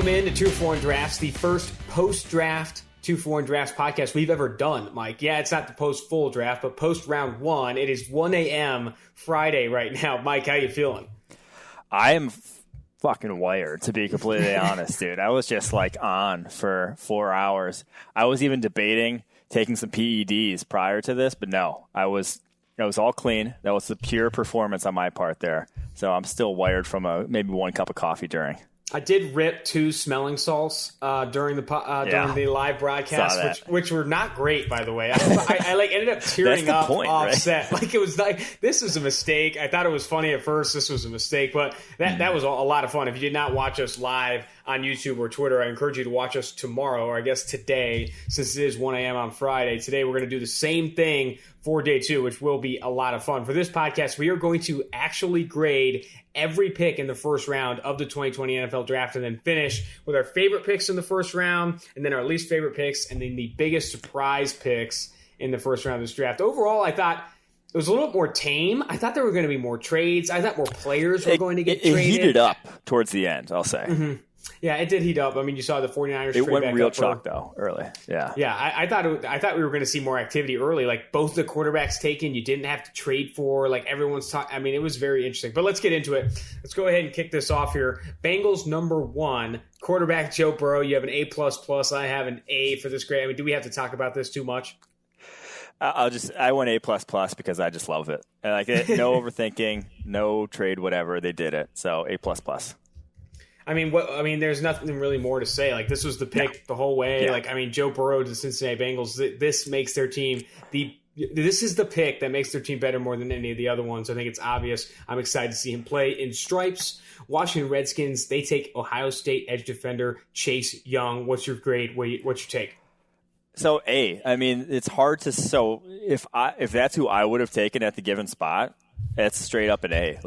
Welcome in to 2-for-1 Drafts, the first post-draft 2-for-1 Drafts podcast we've ever done, Mike. Yeah, it's not the post-full draft, but post-round one. It is 1 a.m. Friday right now. Mike, how you feeling? I am fucking wired, to be completely honest, dude. I was just on for 4 hours. I was even debating taking some PEDs prior to this, but no, it was all clean. That was the pure performance on my part there. So I'm still wired from maybe one cup of coffee during. I did rip 2 smelling salts during the live broadcast, which were not great, by the way. I ended up tearing up offset. Right? It was this was a mistake. I thought it was funny at first. This was a mistake, but that was a lot of fun. If you did not watch us live on YouTube or Twitter, I encourage you to watch us tomorrow, or I guess today, since it is 1 a.m. on Friday. Today we're going to do the same thing for day 2, which will be a lot of fun. For this podcast, we are going to actually grade every pick in the first round of the 2020 NFL Draft, and then finish with our favorite picks in the first round, and then our least favorite picks, and then the biggest surprise picks in the first round of this draft. Overall, I thought it was a little bit more tame. I thought there were going to be more trades. I thought more players were going to get traded. It heated up towards the end, I'll say. Mm-hmm. Yeah, it did heat up. I mean, you saw the 49ers trade back up. It went real chalk, though, early. Yeah. Yeah, I thought we were going to see more activity early. Both the quarterbacks taken, you didn't have to trade for. Everyone's talking. I mean, it was very interesting. But let's get into it. Let's go ahead and kick this off here. Bengals number 1, quarterback Joe Burrow. You have an A++. I have an A for this grade. I mean, do we have to talk about this too much? I went A++ because I just love it. No overthinking, no trade, whatever. They did it. So A++. I mean, there's nothing really more to say. This was the pick the whole way. Yeah. Joe Burrow to the Cincinnati Bengals. This makes their team this is the pick that makes their team better more than any of the other ones. I think it's obvious. I'm excited to see him play in stripes. Washington Redskins, they take Ohio State edge defender Chase Young. What's your grade? What's your take? So A. I mean, it's hard to. So if that's who I would have taken at the given spot, it's straight up an A.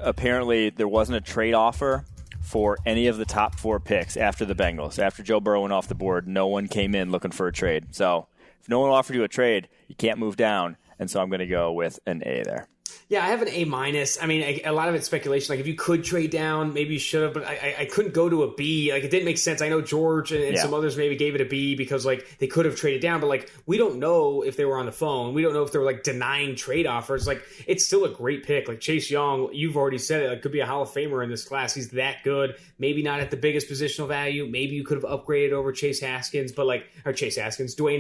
Apparently, there wasn't a trade offer for any of the top 4 picks after the Bengals. After Joe Burrow went off the board, no one came in looking for a trade. So if no one offered you a trade, you can't move down. And so I'm going to go with an A there. Yeah, I have an A-. I mean, a lot of it's speculation. If you could trade down, maybe you should have, but I couldn't go to a B. It didn't make sense. I know George and some others maybe gave it a B because, they could have traded down, but, we don't know if they were on the phone. We don't know if they were, denying trade offers. It's still a great pick. Chase Young, you've already said it, could be a Hall of Famer in this class. He's that good. Maybe not at the biggest positional value. Maybe you could have upgraded over Dwayne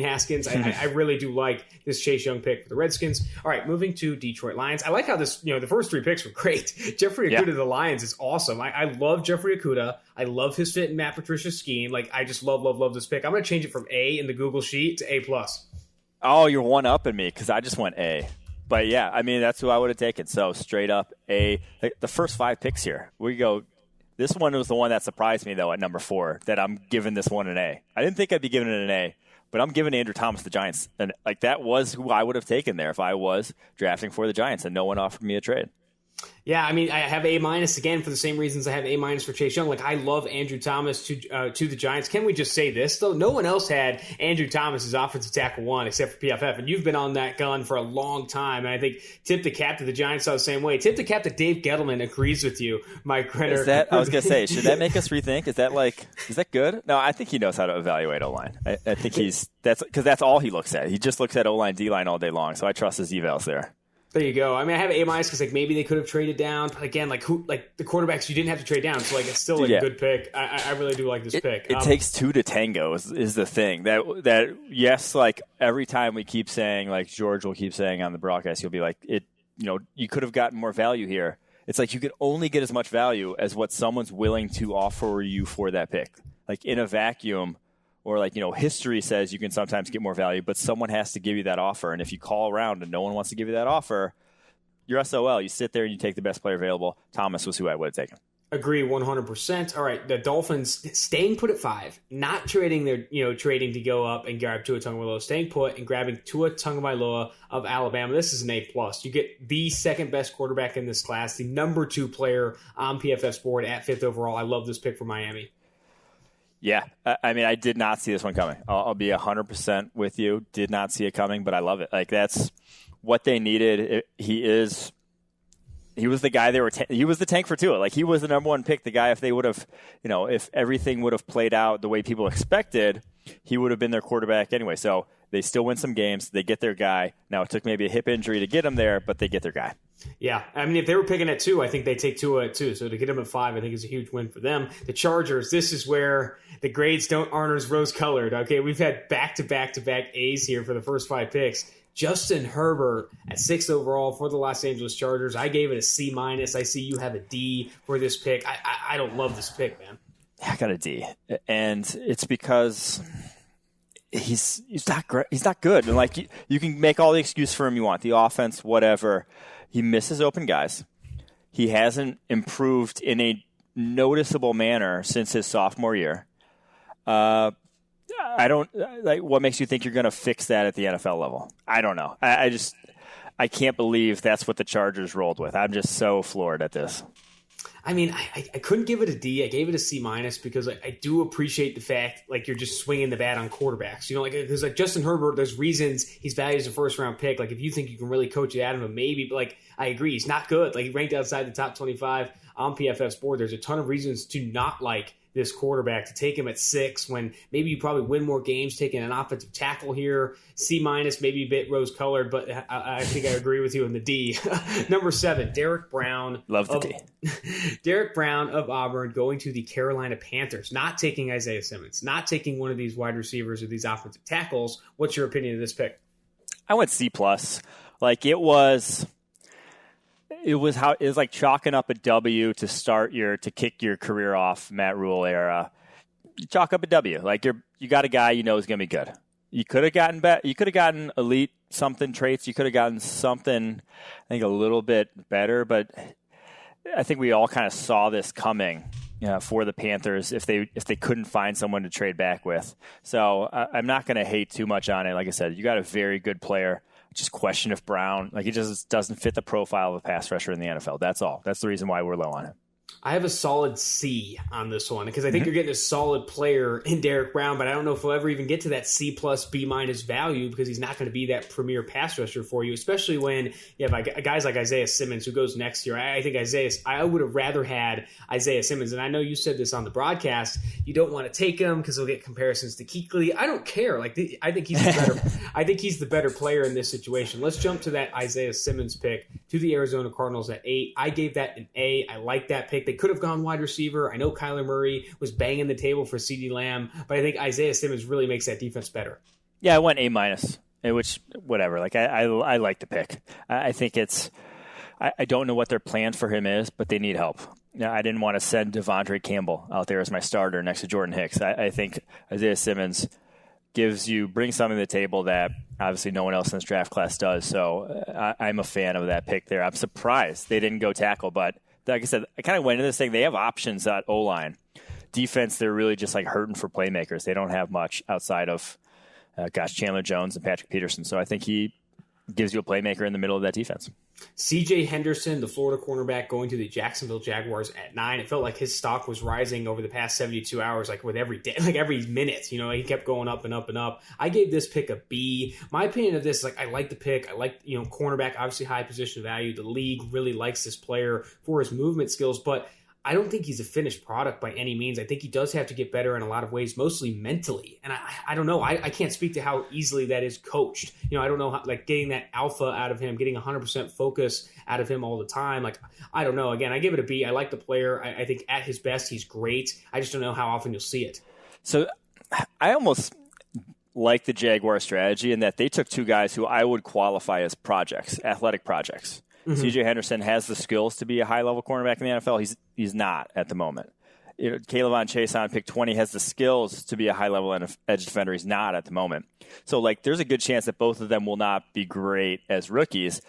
Haskins. I really do like this Chase Young pick for the Redskins. All right, moving to Detroit Lions. I like how this, the first 3 picks were great. Jeffrey Okudah to the Lions is awesome. I love Jeffrey Okudah. I love his fit in Matt Patricia's scheme. I just love this pick. I'm going to change it from A in the Google sheet to A+. Oh, you're one-upping me because I just went A. But, yeah, I mean, that's who I would have taken. So, straight up A. The first 5 picks here, we go. This one was the one that surprised me, though, at number 4, that I'm giving this one an A. I didn't think I'd be giving it an A. But I'm giving Andrew Thomas the Giants. And that was who I would have taken there if I was drafting for the Giants and no one offered me a trade. Yeah, I mean, I have A- again for the same reasons I have A- for Chase Young. I love Andrew Thomas to the Giants. Can we just say this, though? No one else had Andrew Thomas as offensive tackle 1 except for PFF, and you've been on that gun for a long time. And I think Tip the Cap to the Giants saw the same way. Tip the Cap to Dave Gettleman agrees with you, Mike Renner. I was going to say, should that make us rethink? Is that good? No, I think he knows how to evaluate O-line. I think that's all he looks at. He just looks at O-line, D-line all day long, so I trust his evals there. There you go. I mean, I have A- because maybe they could have traded down. But again, the quarterbacks you didn't have to trade down, so it's still a good pick. I really do like this pick. It takes 2 to tango is the thing. That yes, every time we keep saying, George will keep saying on the broadcast, you'll be you could have gotten more value here. It's you could only get as much value as what someone's willing to offer you for that pick. In a vacuum. Or history says you can sometimes get more value, but someone has to give you that offer. And if you call around and no one wants to give you that offer, you're SOL. You sit there and you take the best player available. Thomas was who I would have taken. Agree 100%. All right, the Dolphins staying put at 5, not trading trading to go up and grab Tua Tagovailoa, staying put and grabbing Tua Tagovailoa of Alabama. This is an A+. You get the second best quarterback in this class, the number 2 player on PFF's board at 5th overall. I love this pick for Miami. Yeah, I mean, I did not see this one coming. I'll be 100% with you. Did not see it coming, but I love it. That's what they needed. He is he was the guy he was the tank for Tua. Like, he was the number one pick. The guy, if they would have, if everything would have played out the way people expected, he would have been their quarterback anyway. So they still win some games. They get their guy. Now, it took maybe a hip injury to get him there, but they get their guy. Yeah, I mean, if they were picking at 2, I think they take Tua at 2. So to get him at 5, I think is a huge win for them. The Chargers, this is where the grades aren't as rose-colored. Okay, we've had back-to-back A's here for the first 5 picks. Justin Herbert at 6 overall for the Los Angeles Chargers. I gave it a C-. I see you have a D for this pick. I don't love this pick, man. I got a D, and it's because he's not great. He's not good, and like you can make all the excuse for him you want, the offense, whatever. He misses open guys. He hasn't improved in a noticeable manner since his sophomore year. I don't like. What makes you think you're going to fix that at the NFL level? I don't know. I can't believe that's what the Chargers rolled with. I'm just so floored at this. I mean, I couldn't give it a D. I gave it a C- because I do appreciate the fact, like, you're just swinging the bat on quarterbacks. Because like Justin Herbert, there's reasons he's valued as a first-round pick. Like, if you think you can really coach it out of him, maybe. But, like, I agree. He's not good. Like, he ranked outside the top 25 on PFF's board. There's a ton of reasons to not like this quarterback, to take him at 6 when maybe you probably win more games taking an offensive tackle here. C-, maybe a bit rose-colored, but I think I agree with you in the D. Number 7, Derek Brown. Love the D. Derek Brown of Auburn going to the Carolina Panthers, not taking Isaiah Simmons, not taking one of these wide receivers or these offensive tackles. What's your opinion of this pick? I went C+. Like, it was like chalking up a W to kick your career off, Matt Rule era. You chalk up a W. Like, you got a guy you know is going to be good. You could have gotten elite something traits. You could have gotten something, I think, a little bit better. But I think we all kind of saw this coming for the Panthers if they couldn't find someone to trade back with. So I'm not going to hate too much on it. Like I said, you got a very good player. Just question if Brown, like, he just doesn't fit the profile of a pass rusher in the NFL. That's all. That's the reason why we're low on it. I have a solid C on this one because I think you're getting a solid player in Derek Brown, but I don't know if we'll ever even get to that C+, B- value because he's not going to be that premier pass rusher for you, especially when you have guys like Isaiah Simmons who goes next year. I think I would have rather had Isaiah Simmons, and I know you said this on the broadcast. You don't want to take him because he'll get comparisons to Kuechly. I don't care. Like, I think he's the better. I think he's the better player in this situation. Let's jump to that Isaiah Simmons pick to the Arizona Cardinals at 8. I gave that an A. I like that pick. They could have gone wide receiver. I know Kyler Murray was banging the table for CeeDee Lamb, but I think Isaiah Simmons really makes that defense better. Yeah, I went A-, which, whatever. Like, I like the pick. I think I don't know what their plan for him is, but they need help. I didn't want to send Devondre Campbell out there as my starter next to Jordan Hicks. I think Isaiah Simmons brings something to the table that obviously no one else in this draft class does. So I'm a fan of that pick there. I'm surprised they didn't go tackle, but like I said, I kind of went into this thing. They have options at O-line. Defense, they're really just like hurting for playmakers. They don't have much outside of, Chandler Jones and Patrick Peterson. So I think he gives you a playmaker in the middle of that defense. C.J. Henderson, the Florida cornerback, going to the Jacksonville Jaguars at 9. It felt like his stock was rising over the past 72 hours, like with every day, like every minute. He kept going up and up and up. I gave this pick a B. My opinion of this is, like, I like the pick. I like, cornerback, obviously high position value. The league really likes this player for his movement skills, but I don't think he's a finished product by any means. I think he does have to get better in a lot of ways, mostly mentally. And I don't know. I can't speak to how easily that is coached. I don't know how, like, getting that alpha out of him, getting 100% focus out of him all the time. Like, I don't know. Again, I give it a B. I like the player. I think at his best, he's great. I just don't know how often you'll see it. So I almost like the Jaguar strategy in that they took 2 guys who I would qualify as projects, athletic projects. Mm-hmm. C.J. Henderson has the skills to be a high-level cornerback in the NFL. He's not at the moment. Caleb Chase on pick 20 has the skills to be a high-level edge defender. He's not at the moment. So, like, there's a good chance that both of them will not be great as rookies,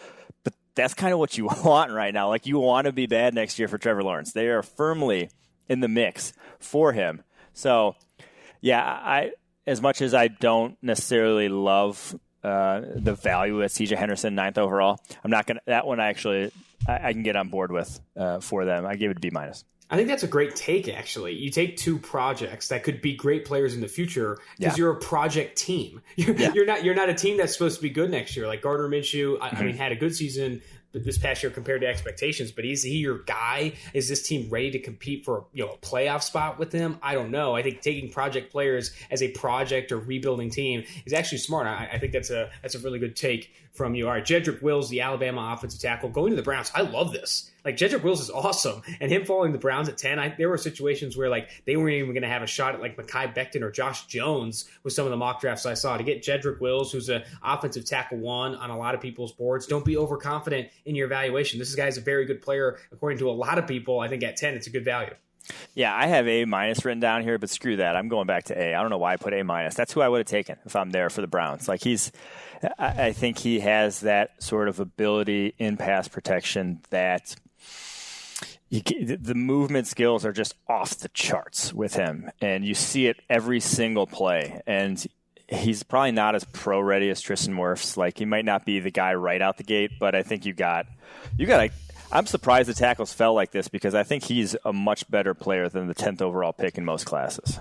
but that's kind of what you want right now. Like, you want to be bad next year for Trevor Lawrence. They are firmly in the mix for him. So, yeah, as much as I don't necessarily love the value at C.J. Henderson, 9th overall, I'm not going to – that one I can get on board with for them. I gave it a B-. I think that's a great take, actually. You take 2 projects that could be great players in the future because you're a project team. You're not a team that's supposed to be good next year. Like Gardner Minshew, I mean, had a good season this past year compared to expectations, but is he your guy? Is this team ready to compete for a playoff spot with him? I don't know. I think taking project players as a project or rebuilding team is actually smart. I think that's a really good take from you. All right, Jedrick Wills, the Alabama offensive tackle, going to the Browns. I love this. Like, Jedrick Wills is awesome, and him following the Browns at 10, there were situations where they weren't even going to have a shot at Makai, Becton, or Josh Jones with some of the mock drafts I saw. To get Jedrick Wills, who's an offensive tackle 1 on a lot of people's boards, don't be overconfident in your evaluation. This guy's a very good player according to a lot of people. I think at 10, it's a good value. Yeah, I have A- written down here, but screw that. I'm going back to A. I don't know why I put A-. That's who I would have taken if I'm there for the Browns. I think he has that sort of ability in pass protection that the movement skills are just off the charts with him, and you see it every single play. And he's probably not as pro ready as Tristan Wirfs. He might not be the guy right out the gate, but I think you got. I'm surprised the tackles fell like this because I think he's a much better player than the 10th overall pick in most classes.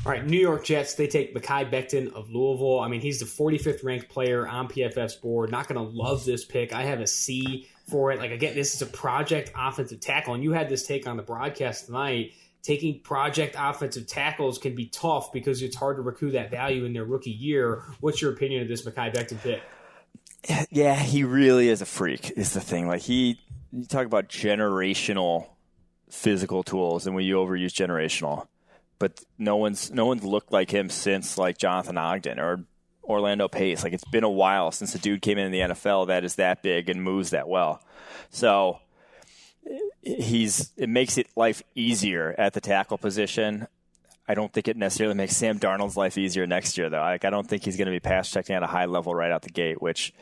All right, New York Jets, they take Makai Becton of Louisville. I mean, he's the 45th ranked player on PFF's board. Not going to love this pick. I have a C for it. Again, this is a project offensive tackle, and you had this take on the broadcast tonight. Taking project offensive tackles can be tough because it's hard to recoup that value in their rookie year. What's your opinion of this Makai Becton pick? Yeah, he really is a freak, is the thing. You talk about generational physical tools, and we overuse generational, but no one's looked like him since Jonathan Ogden or Orlando Pace. It's been a while since a dude came in the NFL that is that big and moves that well. So it makes life easier at the tackle position. I don't think it necessarily makes Sam Darnold's life easier next year, though. I don't think he's going to be pass checking at a high level right out the gate, which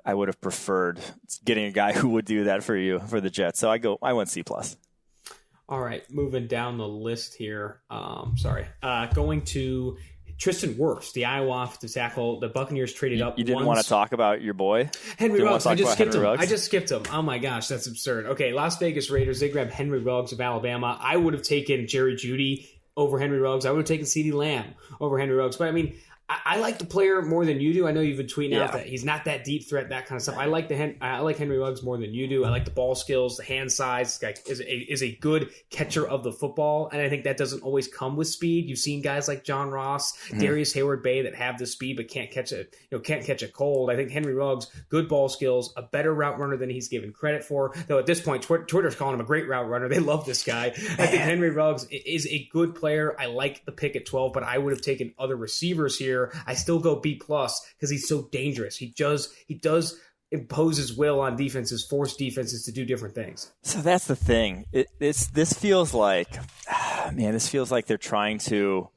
I would have preferred getting a guy who would do that for you for the Jets. So I went C+. All right, moving down the list here. Going to Tristan Wirfs, the Iowa offensive tackle. The Buccaneers traded up. You didn't want to talk about your boy? Henry Ruggs. I just skipped him. Oh, my gosh, that's absurd. Okay, Las Vegas Raiders, they grabbed Henry Ruggs of Alabama. I would have taken Jerry Jeudy over Henry Ruggs. I would have taken CeeDee Lamb over Henry Ruggs. But, I like the player more than you do. I know you've been tweeting out that he's not that deep threat, that kind of stuff. I like Henry Ruggs more than you do. I like the ball skills, the hand size. This guy is a good catcher of the football, and I think that doesn't always come with speed. You've seen guys like John Ross, Darius Hayward-Bay that have the speed but can't catch a cold. I think Henry Ruggs, good ball skills, a better route runner than he's given credit for. Though at this point, Twitter's calling him a great route runner. They love this guy. I think Henry Ruggs is a good player. I like the pick at 12, but I would have taken other receivers here. I still go B+ because he's so dangerous. He does impose his will on defenses, force defenses to do different things. So that's the thing. This feels like they're trying to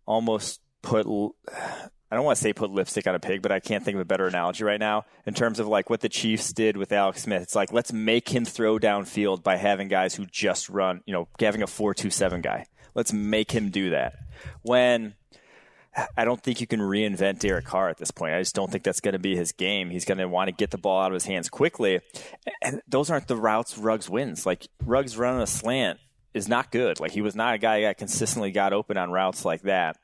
almost put. I don't want to say put lipstick on a pig, but I can't think of a better analogy right now in terms of what the Chiefs did with Alex Smith. It's let's make him throw downfield by having guys who just run. Having a 4-2-7 guy. Let's make him do that. When I don't think you can reinvent Derek Carr at this point. I just don't think that's going to be his game. He's going to want to get the ball out of his hands quickly. And those aren't the routes Ruggs wins. Ruggs running a slant is not good. He was not a guy that consistently got open on routes like that.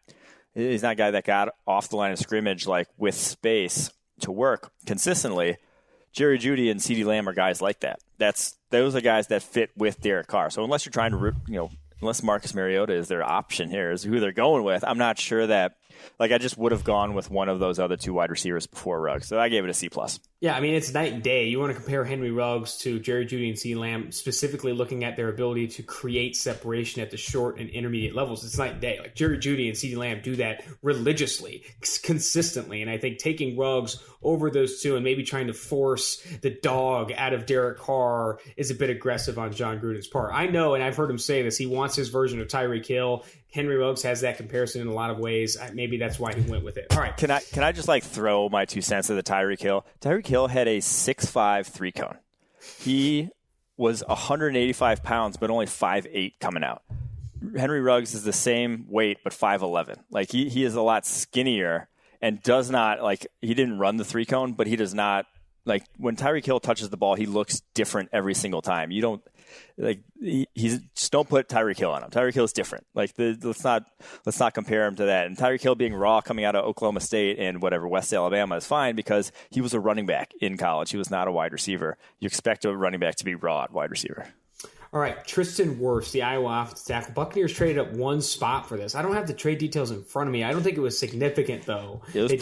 He's not a guy that got off the line of scrimmage with space to work consistently. Jerry Jeudy and CeeDee Lamb are guys like that. Those are guys that fit with Derek Carr. So unless you're trying to, unless Marcus Mariota is their option here, is who they're going with, I'm not sure that. I just would have gone with one of those other two wide receivers before Ruggs. So I gave it a C+. Yeah, it's night and day. You want to compare Henry Ruggs to Jerry Jeudy and CeeDee Lamb, specifically looking at their ability to create separation at the short and intermediate levels. It's night and day. Jerry Jeudy and CeeDee Lamb do that religiously, consistently. And I think taking Ruggs over those two and maybe trying to force the dog out of Derek Carr is a bit aggressive on John Gruden's part. I know, and I've heard him say this, he wants his version of Tyreek Hill. Henry Ruggs has that comparison in a lot of ways. Maybe that's why he went with it. All right. Can I just throw my 2 cents at the Tyreek Hill? Tyreek Hill had a 6'5" 3-cone. He was 185 pounds, but only 5'8" coming out. Henry Ruggs is the same weight, but 5'11". He is a lot skinnier and does not he didn't run the 3-cone, but he does not like when Tyreek Hill touches the ball, he looks different every single time. You don't like he's just don't put Tyreek Hill on him. Tyreek Hill is different. Like let's not compare him to that. And Tyreek Hill being raw coming out of Oklahoma State and whatever West Alabama is fine because he was a running back in college. He was not a wide receiver. You expect a running back to be raw at wide receiver. All right, Tristan Wirfs, the Iowa offensive tackle. Buccaneers traded up one spot for this. I don't have the trade details in front of me. I don't think it was significant, though. It was It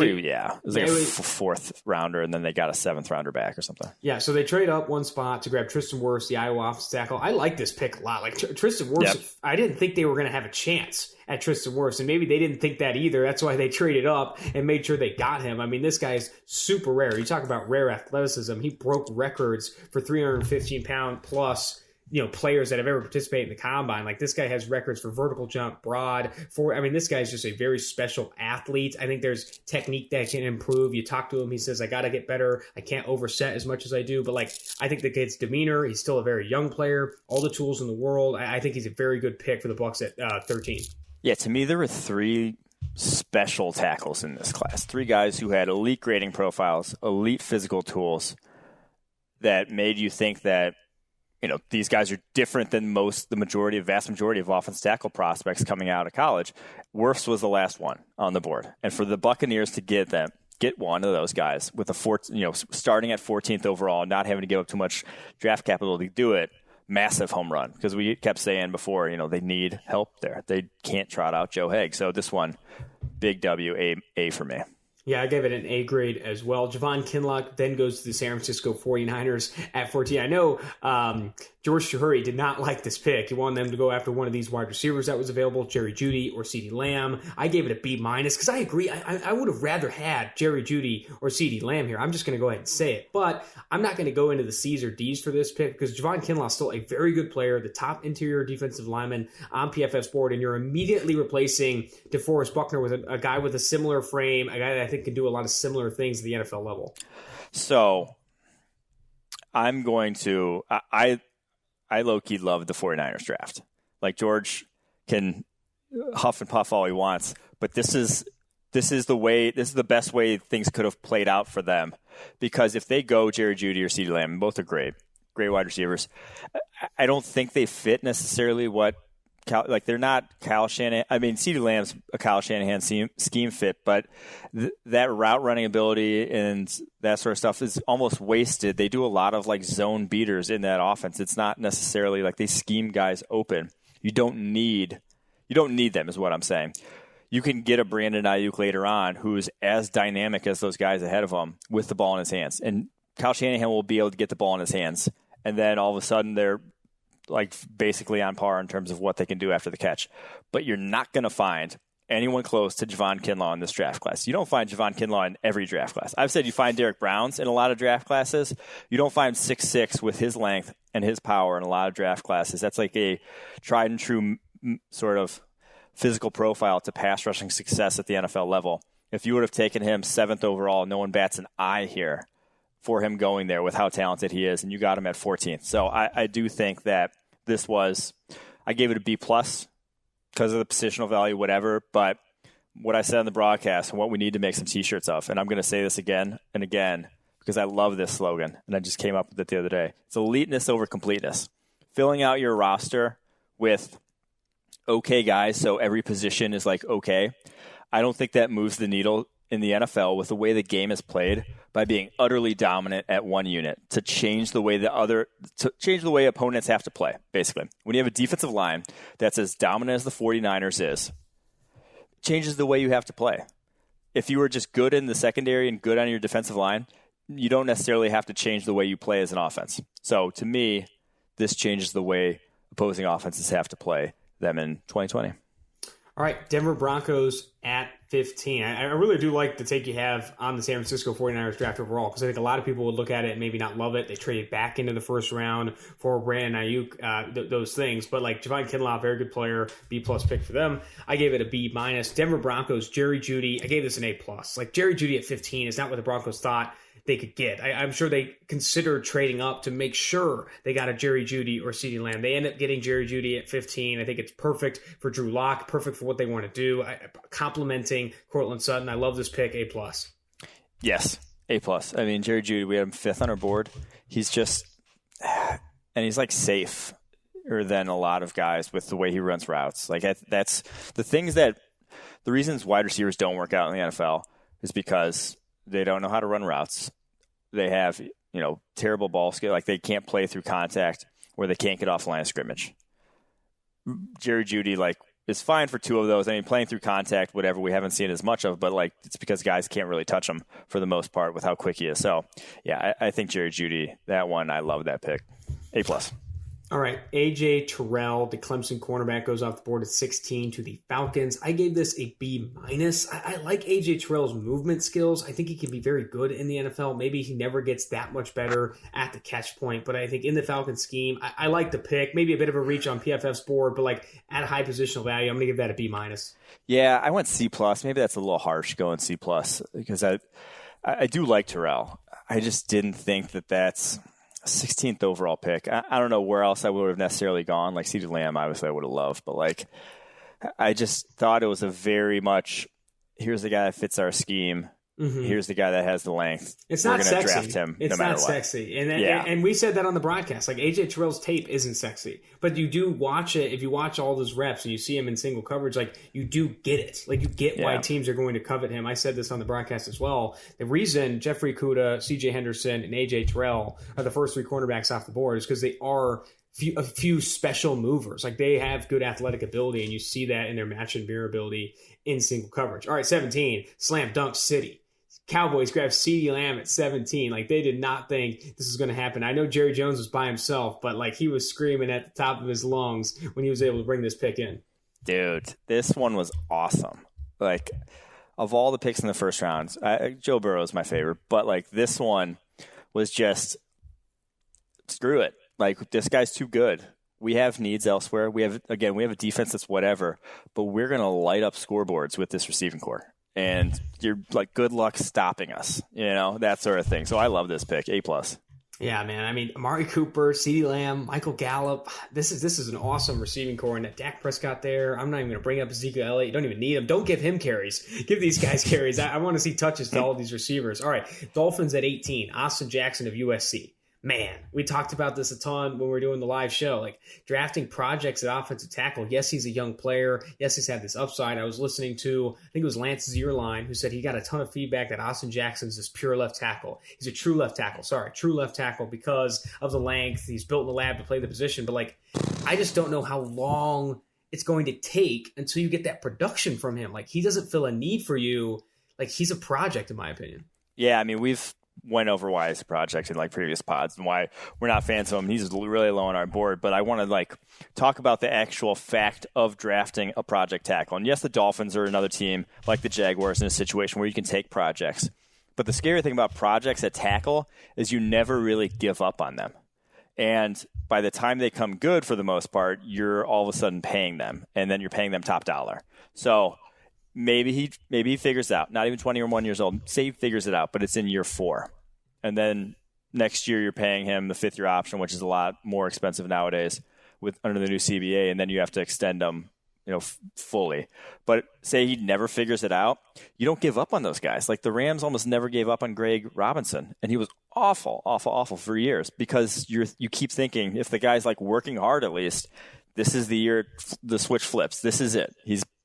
was like a fourth rounder, and then they got a seventh rounder back or something. Yeah, so they trade up one spot to grab Tristan Wirfs, the Iowa offensive tackle. I like this pick a lot. Like Tristan Wirfs, I didn't think they were going to have a chance at Tristan Wirfs, and maybe they didn't think that either. That's why they traded up and made sure they got him. I mean, this guy's super rare. You talk about rare athleticism. He broke records for 315-pound plus players that have ever participated in the combine. Like this guy has records for vertical jump, broad, this guy's just a very special athlete. I think there's technique that can improve. You talk to him, he says, I got to get better. I can't overset as much as I do. But I think the kid's demeanor, he's still a very young player, all the tools in the world. I think he's a very good pick for the Bucs at 13. Yeah, to me, there were three special tackles in this class. Three guys who had elite grading profiles, elite physical tools that made you think that these guys are different than vast majority of offensive tackle prospects coming out of college. Wirfs was the last one on the board. And for the Buccaneers to get one of those guys with starting at 14th overall, not having to give up too much draft capital to do it, massive home run. Because we kept saying before, they need help there. They can't trot out Joe Haeg. So this one, big W, A for me. Yeah, I gave it an A grade as well. Javon Kinlaw then goes to the San Francisco 49ers at 14. I know George Chahuri did not like this pick. He wanted them to go after one of these wide receivers that was available, Jerry Jeudy or CeeDee Lamb. I gave it a B- because I agree. I would have rather had Jerry Jeudy or CeeDee Lamb here. I'm just going to go ahead and say it. But I'm not going to go into the C's or D's for this pick because Javon Kinlaw is still a very good player, the top interior defensive lineman on PFF's board, and you're immediately replacing DeForest Buckner with a guy with a similar frame, a guy that I think can do a lot of similar things at the NFL level. So I'm going to I low-key love the 49ers draft. Like George can huff and puff all he wants, but this is the best way things could have played out for them. Because if they go Jerry Jeudy or CeeDee Lamb, both are great wide receivers. I don't think they fit necessarily what they're not Kyle Shanahan. I mean, CeeDee Lamb's a Kyle Shanahan scheme fit, but that route running ability and that sort of stuff is almost wasted. They do a lot of zone beaters in that offense. It's not necessarily like they scheme guys open. You don't need them, is what I'm saying. You can get a Brandon Ayuk later on who's as dynamic as those guys ahead of him with the ball in his hands, and Kyle Shanahan will be able to get the ball in his hands, and then all of a sudden they're basically on par in terms of what they can do after the catch. But you're not going to find anyone close to Javon Kinlaw in this draft class. You don't find Javon Kinlaw in every draft class. I've said you find Derek Browns in a lot of draft classes. You don't find 6'6" with his length and his power in a lot of draft classes. That's like a tried and true sort of physical profile to pass rushing success at the NFL level. If you would have taken him 7th overall, no one bats an eye here for him going there with how talented he is, and you got him at 14th. So I do think that this was, I gave it a B+ because of the positional value, whatever, but what I said on the broadcast and what we need to make some T-shirts of, and I'm going to say this again and again because I love this slogan, and I just came up with it the other day. It's eliteness over completeness. Filling out your roster with okay guys, so every position is okay. I don't think that moves the needle in the NFL with the way the game is played by being utterly dominant at one unit to change the way opponents have to play, basically. When you have a defensive line that's as dominant as the 49ers is, it changes the way you have to play. If you were just good in the secondary and good on your defensive line, you don't necessarily have to change the way you play as an offense. So to me, this changes the way opposing offenses have to play them in 2020. All right, Denver Broncos at 15. I really do like the take you have on the San Francisco 49ers draft overall because I think a lot of people would look at it and maybe not love it. They traded back into the first round for Brandon Ayuk, those things. But Javon Kinlaw, very good player, B+ pick for them. I gave it a B-. Denver Broncos, Jerry Jeudy, I gave this an A+. Jerry Jeudy at 15 is not what the Broncos thought they could get. I'm sure they considered trading up to make sure they got a Jerry Jeudy or CeeDee Lamb. They end up getting Jerry Jeudy at 15. I think it's perfect for Drew Lock, perfect for what they want to do. Complimenting Courtland Sutton. I love this pick, A+. Yes. A+. I mean, Jerry Jeudy, we had him 5th on our board. He's just, and he's like safer than a lot of guys with the way he runs routes. Like that's the reasons wide receivers don't work out in the NFL is because they don't know how to run routes. They have, terrible ball skill. Like they can't play through contact where they can't get off the line of scrimmage. Jerry Jeudy, is fine for 2 of those. I mean, playing through contact, whatever, we haven't seen as much of, but it's because guys can't really touch him for the most part with how quick he is. So, yeah, I think Jerry Jeudy, that one, I love that pick. A+. All right, A.J. Terrell, the Clemson cornerback, goes off the board at 16 to the Falcons. I gave this a B-. I like A.J. Terrell's movement skills. I think he can be very good in the NFL. Maybe he never gets that much better at the catch point, but I think in the Falcons scheme, I like the pick. Maybe a bit of a reach on PFF's board, but at a high positional value, I'm going to give that a B-. Yeah, I went C+. Maybe that's a little harsh going C+, because I do like Terrell. I just didn't think that's 16th overall pick. I don't know where else I would have necessarily gone. Like CeeDee Lamb, obviously I would have loved, but I just thought it was a very much, here's the guy that fits our scheme. Mm-hmm. Here's the guy that has the length. It's not sexy. We're going to draft him no matter what. It's not sexy. And we said that on the broadcast. AJ Terrell's tape isn't sexy. But you do watch it. If you watch all those reps and you see him in single coverage, you do get it. You get why teams are going to covet him. I said this on the broadcast as well. The reason Jeffrey Okudah, CJ Henderson, and AJ Terrell are the first 3 cornerbacks off the board is because they are a few special movers. They have good athletic ability, and you see that in their match and mirror ability in single coverage. All right, 17, slam dunk city. Cowboys grabbed CeeDee Lamb at 17. They did not think this was going to happen. I know Jerry Jones was by himself, but he was screaming at the top of his lungs when he was able to bring this pick in. Dude, this one was awesome. Of all the picks in the first round, Joe Burrow is my favorite, but this one was just screw it. This guy's too good. We have needs elsewhere. We have a defense that's whatever, but we're going to light up scoreboards with this receiving core. And you're good luck stopping us, that sort of thing. So I love this pick, A+. Yeah, man. I mean, Amari Cooper, CeeDee Lamb, Michael Gallup. This is an awesome receiving core. And that Dak Prescott there, I'm not even going to bring up Ezekiel Elliott. You don't even need him. Don't give him carries. Give these guys carries. I want to see touches to all of these receivers. All right, Dolphins at 18, Austin Jackson of USC. Man, we talked about this a ton when we were doing the live show. Drafting projects at offensive tackle. Yes, he's a young player. Yes, he's had this upside. I was listening to, I think it was Lance Zierlein, who said he got a ton of feedback that Austin Jackson's this pure left tackle. He's a true left tackle because of the length. He's built in the lab to play the position. But I just don't know how long it's going to take until you get that production from him. He doesn't feel a need for you. He's a project, in my opinion. Yeah, I mean, we've went over why it's a project in previous pods and why we're not fans of him. He's really low on our board, but I want to talk about the actual fact of drafting a project tackle. And yes, the Dolphins are another team like the Jaguars in a situation where you can take projects. But the scary thing about projects at tackle is you never really give up on them. And by the time they come good, for the most part, you're all of a sudden paying them, and then you're paying them top dollar. So maybe he figures it out. Not even 21 years old. Say he figures it out, but it's in year 4. And then next year you're paying him the 5th-year option, which is a lot more expensive nowadays under the new CBA, and then you have to extend them, fully. But say he never figures it out, you don't give up on those guys. The Rams almost never gave up on Greg Robinson, and he was awful for years because you keep thinking if the guy's working hard at least, this is the year the switch flips. This is it.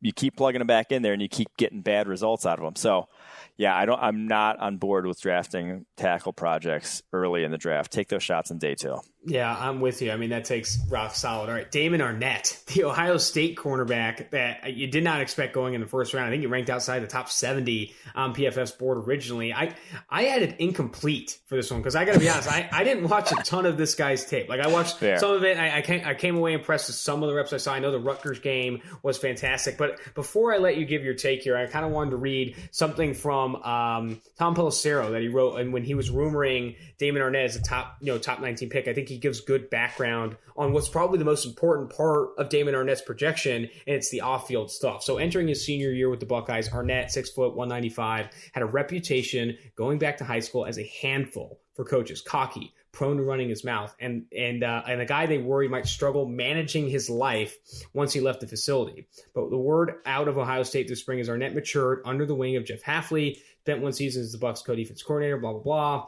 You keep plugging him back in there, and you keep getting bad results out of him. So, yeah, I'm not on board with drafting tackle projects early in the draft. Take those shots in day 2. Yeah, I'm with you. I mean, that takes rock solid. All right, Damon Arnett, the Ohio State cornerback that you did not expect going in the first round. I think he ranked outside the top 70 on PFF's board originally. I added incomplete for this one because I got to be honest, I didn't watch a ton of this guy's tape. I watched some of it. I came away impressed with some of the reps I saw. I know the Rutgers game was fantastic. But before I let you give your take here, I kind of wanted to read something from Tom Pelissero that he wrote, and when he was rumoring Damon Arnett as a top 19 pick, I think he gives good background on what's probably the most important part of Damon Arnett's projection, and it's the off-field stuff. So entering his senior year with the Buckeyes, Arnett, 6 foot, 195, had a reputation going back to high school as a handful for coaches. Cocky, prone to running his mouth, and a guy they worry might struggle managing his life once he left the facility. But the word out of Ohio State this spring is Arnett matured under the wing of Jeff Hafley, spent one season as the Bucs co-defense coordinator, blah, blah, blah.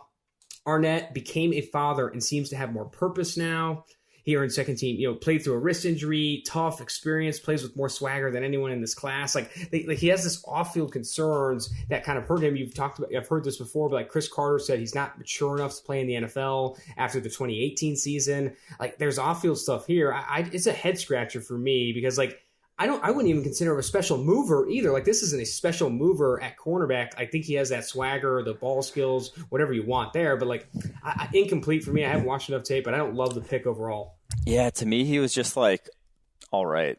Arnett became a father and seems to have more purpose now. He earned second team, played through a wrist injury, tough experience, plays with more swagger than anyone in this class. Like he has this off-field concerns that kind of hurt him. I've heard this before, but like Chris Carter said, he's not mature enough to play in the NFL after the 2018 season. Like there's off-field stuff here. It's a head scratcher for me because like, I wouldn't even consider him a special mover either. Like this isn't a special mover at cornerback. I think he has that swagger, the ball skills, whatever you want there. But like incomplete for me. I haven't watched enough tape, but I don't love the pick overall. Yeah, to me, he was just like, all right.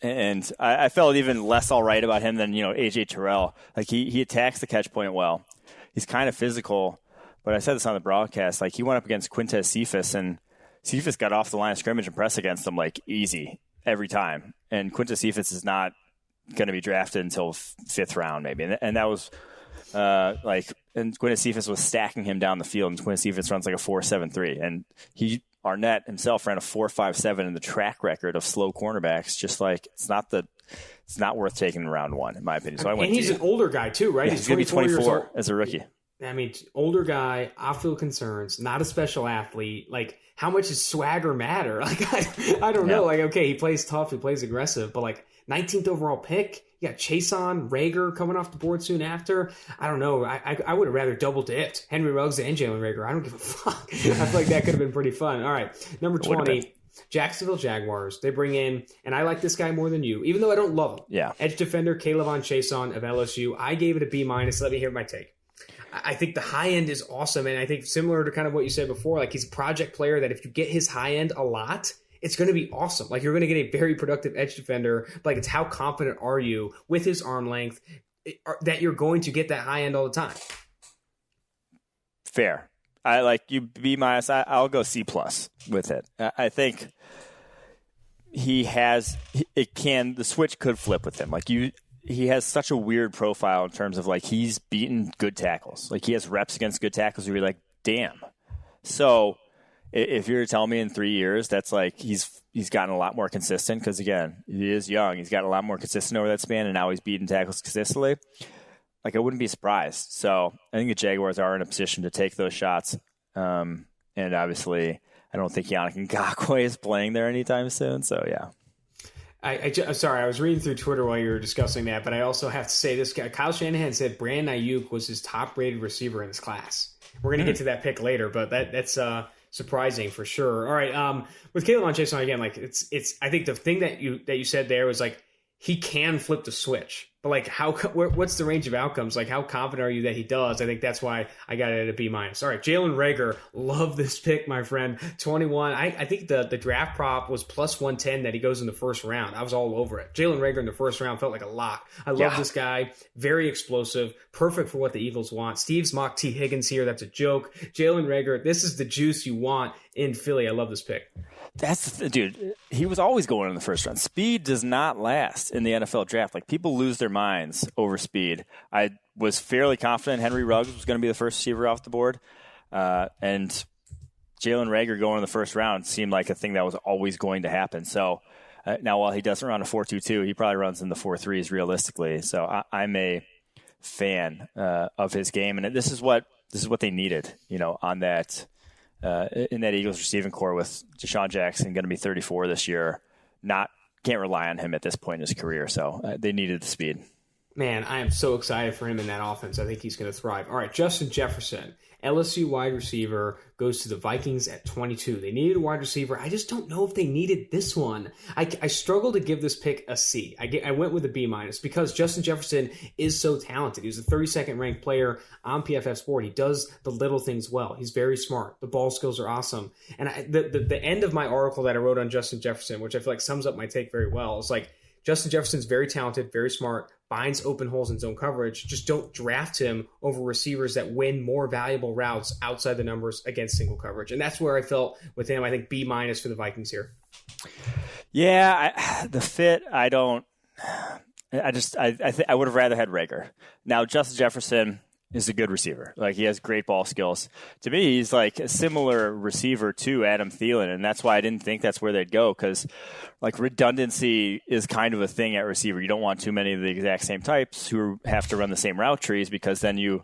And I felt even less all right about him than, AJ Terrell. Like he attacks the catch point well. He's kind of physical, but I said this on the broadcast. Like he went up against Quintez Cephas, and Cephas got off the line of scrimmage and pressed against him like easy every time. And Quintez Cephas is not going to be drafted until fifth round maybe. And that was and Quintez Cephas was stacking him down the field, and Quintez Cephas runs like a 4.73. And Arnett himself ran a 4.57 in the track record of slow cornerbacks. Just like it's not worth taking in round one, in my opinion. So and he's an older guy too, right? Yeah, he's going to be 24 as a rookie. I mean, older guy, off-field concerns, not a special athlete. Like, how much does swagger matter? Like, I don't know. Like, okay, he plays tough, he plays aggressive, but like 19th overall pick, you got Chason, Rhaegar coming off the board soon after. I don't know. I would have rather double-dipped Henry Ruggs and Jalen Rhaegar. I don't give a fuck. I feel like that could have been pretty fun. All right, number 20, Jacksonville Jaguars. They bring in, and I like this guy more than you, even though I don't love him. Yeah. Edge defender Kayvon Chason of LSU. I gave it a B-. Let me hear my take. I think the high end is awesome, and I think similar to kind of what you said before, like he's a project player that if you get his high end a lot, it's going to be awesome. Like you're going to get a very productive edge defender. But like it's how confident are you with his arm length that you're going to get that high end all the time? Fair. I like you B-. I'll go C+ with it. I think the switch could flip with him. Like he has such a weird profile in terms of like he's beaten good tackles. Like he has reps against good tackles where you're like, damn. So if you're telling me in 3 years that's like he's gotten a lot more consistent because again he is young, he's gotten a lot more consistent over that span, and now he's beating tackles consistently. Like I wouldn't be surprised. So I think the Jaguars are in a position to take those shots. And obviously I don't think Yannick Ngakoue is playing there anytime soon. So yeah. I'm sorry, I was reading through Twitter while you were discussing that, but I also have to say this guy, Kyle Shanahan said Brandon Ayuk was his top-rated receiver in his class. We're going to get to that pick later, but that's surprising for sure. All right, with Kayvon Chason again, like it's. I think the thing that you said there was like he can flip the switch, but like what's the range of outcomes? Like how confident are you that he does? I think that's why I got it at a B-. All right, Jalen Rhaegar, love this pick, my friend. 21. I think the draft prop was plus 110 that he goes in the first round. I was all over it. Jalen Rhaegar in the first round felt like a lock. I love this guy. Very explosive. Perfect for what the Eagles want. Steve's mock T. Higgins here. That's a joke. Jalen Rhaegar, this is the juice you want in Philly. I love this pick. Dude, he was always going in the first round. Speed does not last in the NFL draft. Like, people lose their minds over speed. I was fairly confident Henry Ruggs was going to be the first receiver off the board. And Jalen Rhaegar going in the first round seemed like a thing that was always going to happen. So now while he doesn't run a 4.22, he probably runs in the 4.3s realistically. So I'm a fan of his game. And this is what they needed, on that in that Eagles receiving core with Deshaun Jackson going to be 34 this year. Can't rely on him at this point in his career. So they needed the speed. Man, I am so excited for him in that offense. I think he's going to thrive. All right, Justin Jefferson, LSU wide receiver, goes to the Vikings at 22. They needed a wide receiver. I just don't know if they needed this one. I struggle to give this pick a C. I went with a B- because Justin Jefferson is so talented. He was a 32nd ranked player on PFF Sport. He does the little things well. He's very smart. The ball skills are awesome. And the end of my article that I wrote on Justin Jefferson, which I feel like sums up my take very well, is like, Justin Jefferson's very talented, very smart, finds open holes in zone coverage. Just don't draft him over receivers that win more valuable routes outside the numbers against single coverage. And that's where I felt with him. I think B- for the Vikings here. Yeah, the fit, I don't. I would have rather had Rhaegar. Now, Justin Jefferson, is a good receiver. Like, he has great ball skills. To me, he's like a similar receiver to Adam Thielen, and that's why I didn't think that's where they'd go, because like redundancy is kind of a thing at receiver. You don't want too many of the exact same types who have to run the same route trees, because then you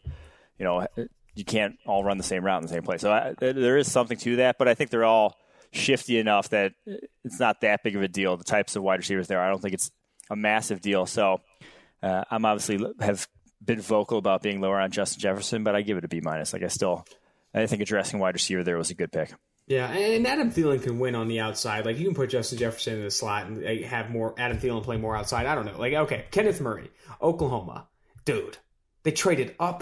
can't all run the same route in the same place. So there is something to that, but I think they're all shifty enough that it's not that big of a deal. The types of wide receivers there, I don't think it's a massive deal. So I'm obviously have been vocal about being lower on Justin Jefferson, but I give it a B-. Like, I think addressing wide receiver there was a good pick. Yeah, and Adam Thielen can win on the outside. Like, you can put Justin Jefferson in the slot and have more Adam Thielen play more outside. I don't know. Like, okay, Kenneth Murray, Oklahoma. Dude, they traded up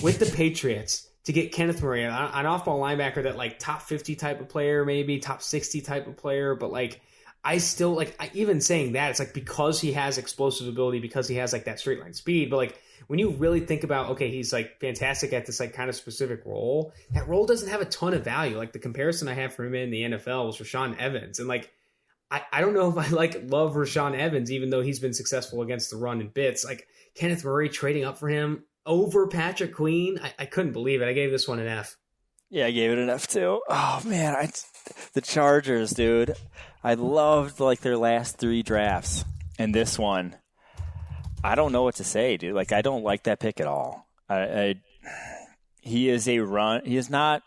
with the Patriots to get Kenneth Murray, an off-ball linebacker, that like top 50 type of player, maybe top 60 type of player. But like, I still like, even saying that, it's like because he has explosive ability, because he has like that straight line speed. But like, when you really think about, okay, he's like fantastic at this like kind of specific role, that role doesn't have a ton of value. Like, the comparison I have for him in the NFL was Rashaan Evans. And like, I don't know if I love Rashaan Evans, even though he's been successful against the run in bits. Like, Kenneth Murray trading up for him over Patrick Queen, I couldn't believe it. I gave this one an F. Yeah, I gave it an F too. Oh man, the Chargers, dude. I loved like their last 3 drafts, and this one, I don't know what to say, dude. Like, I don't like that pick at all. He is a run. He is not.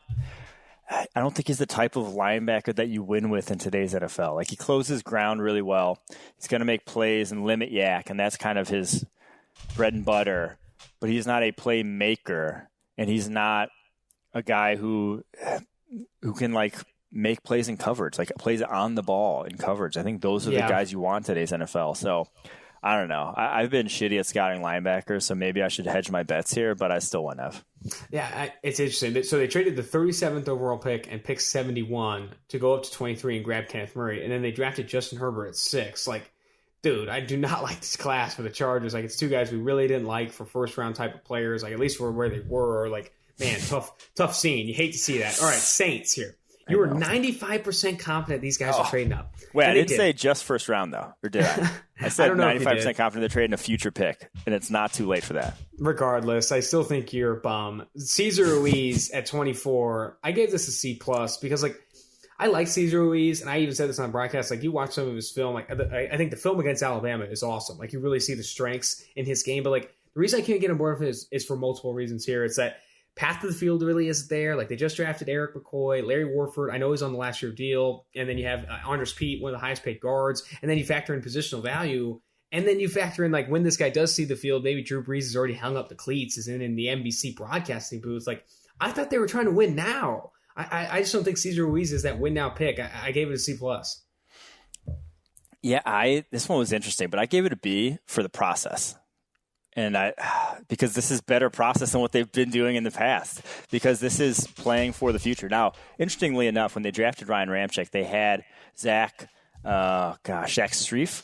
I don't think he's the type of linebacker that you win with in today's NFL. Like, he closes ground really well. He's going to make plays and limit yak, and that's kind of his bread and butter. But he's not a playmaker, and he's not a guy who can like make plays in coverage, like plays on the ball in coverage. I think those are the guys you want in today's NFL. So I don't know. I've been shitty at scouting linebackers, so maybe I should hedge my bets here, but I still wouldn't have. Yeah, it's interesting. So they traded the 37th overall pick and pick 71 to go up to 23 and grab Kenneth Murray, and then they drafted Justin Herbert at 6. Like, dude, I do not like this class for the Chargers. Like, it's 2 guys we really didn't like for first-round type of players, like at least for where they were. Like, man, tough scene. You hate to see that. All right, Saints here. You were 95% confident these guys are trading up. Wait, I didn't say just first round, though, or did I? I said 95% confident they're trading a future pick, and it's not too late for that. Regardless, I still think you're a bum. Cesar Ruiz at 24, I gave this a C+, because, like, I like Cesar Ruiz, and I even said this on broadcast. Like, you watch some of his film, like, I think the film against Alabama is awesome. Like, you really see the strengths in his game. But, like, the reason I can't get on board with it is for multiple reasons here. It's that path to the field really isn't there. Like, they just drafted Eric McCoy, Larry Warford. I know he's on the last year deal. And then you have Andres Pete, one of the highest paid guards. And then you factor in positional value. And then you factor in, like, when this guy does see the field, maybe Drew Brees has already hung up the cleats, is in the NBC broadcasting booth. Like, I thought they were trying to win now. I just don't think Cesar Ruiz is that win now pick. I gave it a C+. Yeah, this one was interesting, but I gave it a B for the process. And because this is better process than what they've been doing in the past, because this is playing for the future. Now, interestingly enough, when they drafted Ryan Ramczyk, they had Zach Strief.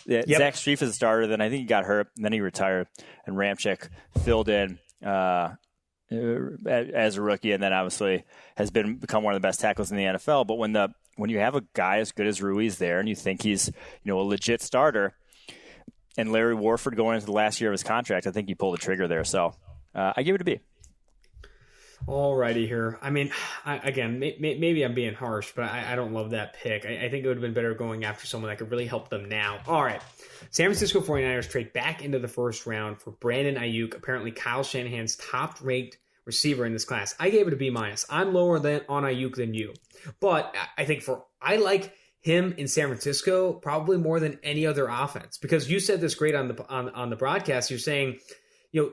Yep. Zach Strief is a starter. Then I think he got hurt, and then he retired, and Ramczyk filled in as a rookie, and then obviously has become one of the best tackles in the NFL. But when you have a guy as good as Ruiz there, and you think he's a legit starter, and Larry Warford going into the last year of his contract, I think you pull the trigger there. So I give it a B. Alrighty here. I mean, maybe I'm being harsh, but I don't love that pick. I think it would have been better going after someone that could really help them now. All right. San Francisco 49ers trade back into the first round for Brandon Ayuk, apparently Kyle Shanahan's top-ranked receiver in this class. I gave it a B-. I'm lower on Ayuk than you. But I think I like him in San Francisco probably more than any other offense, because you said this great on the broadcast. You're saying,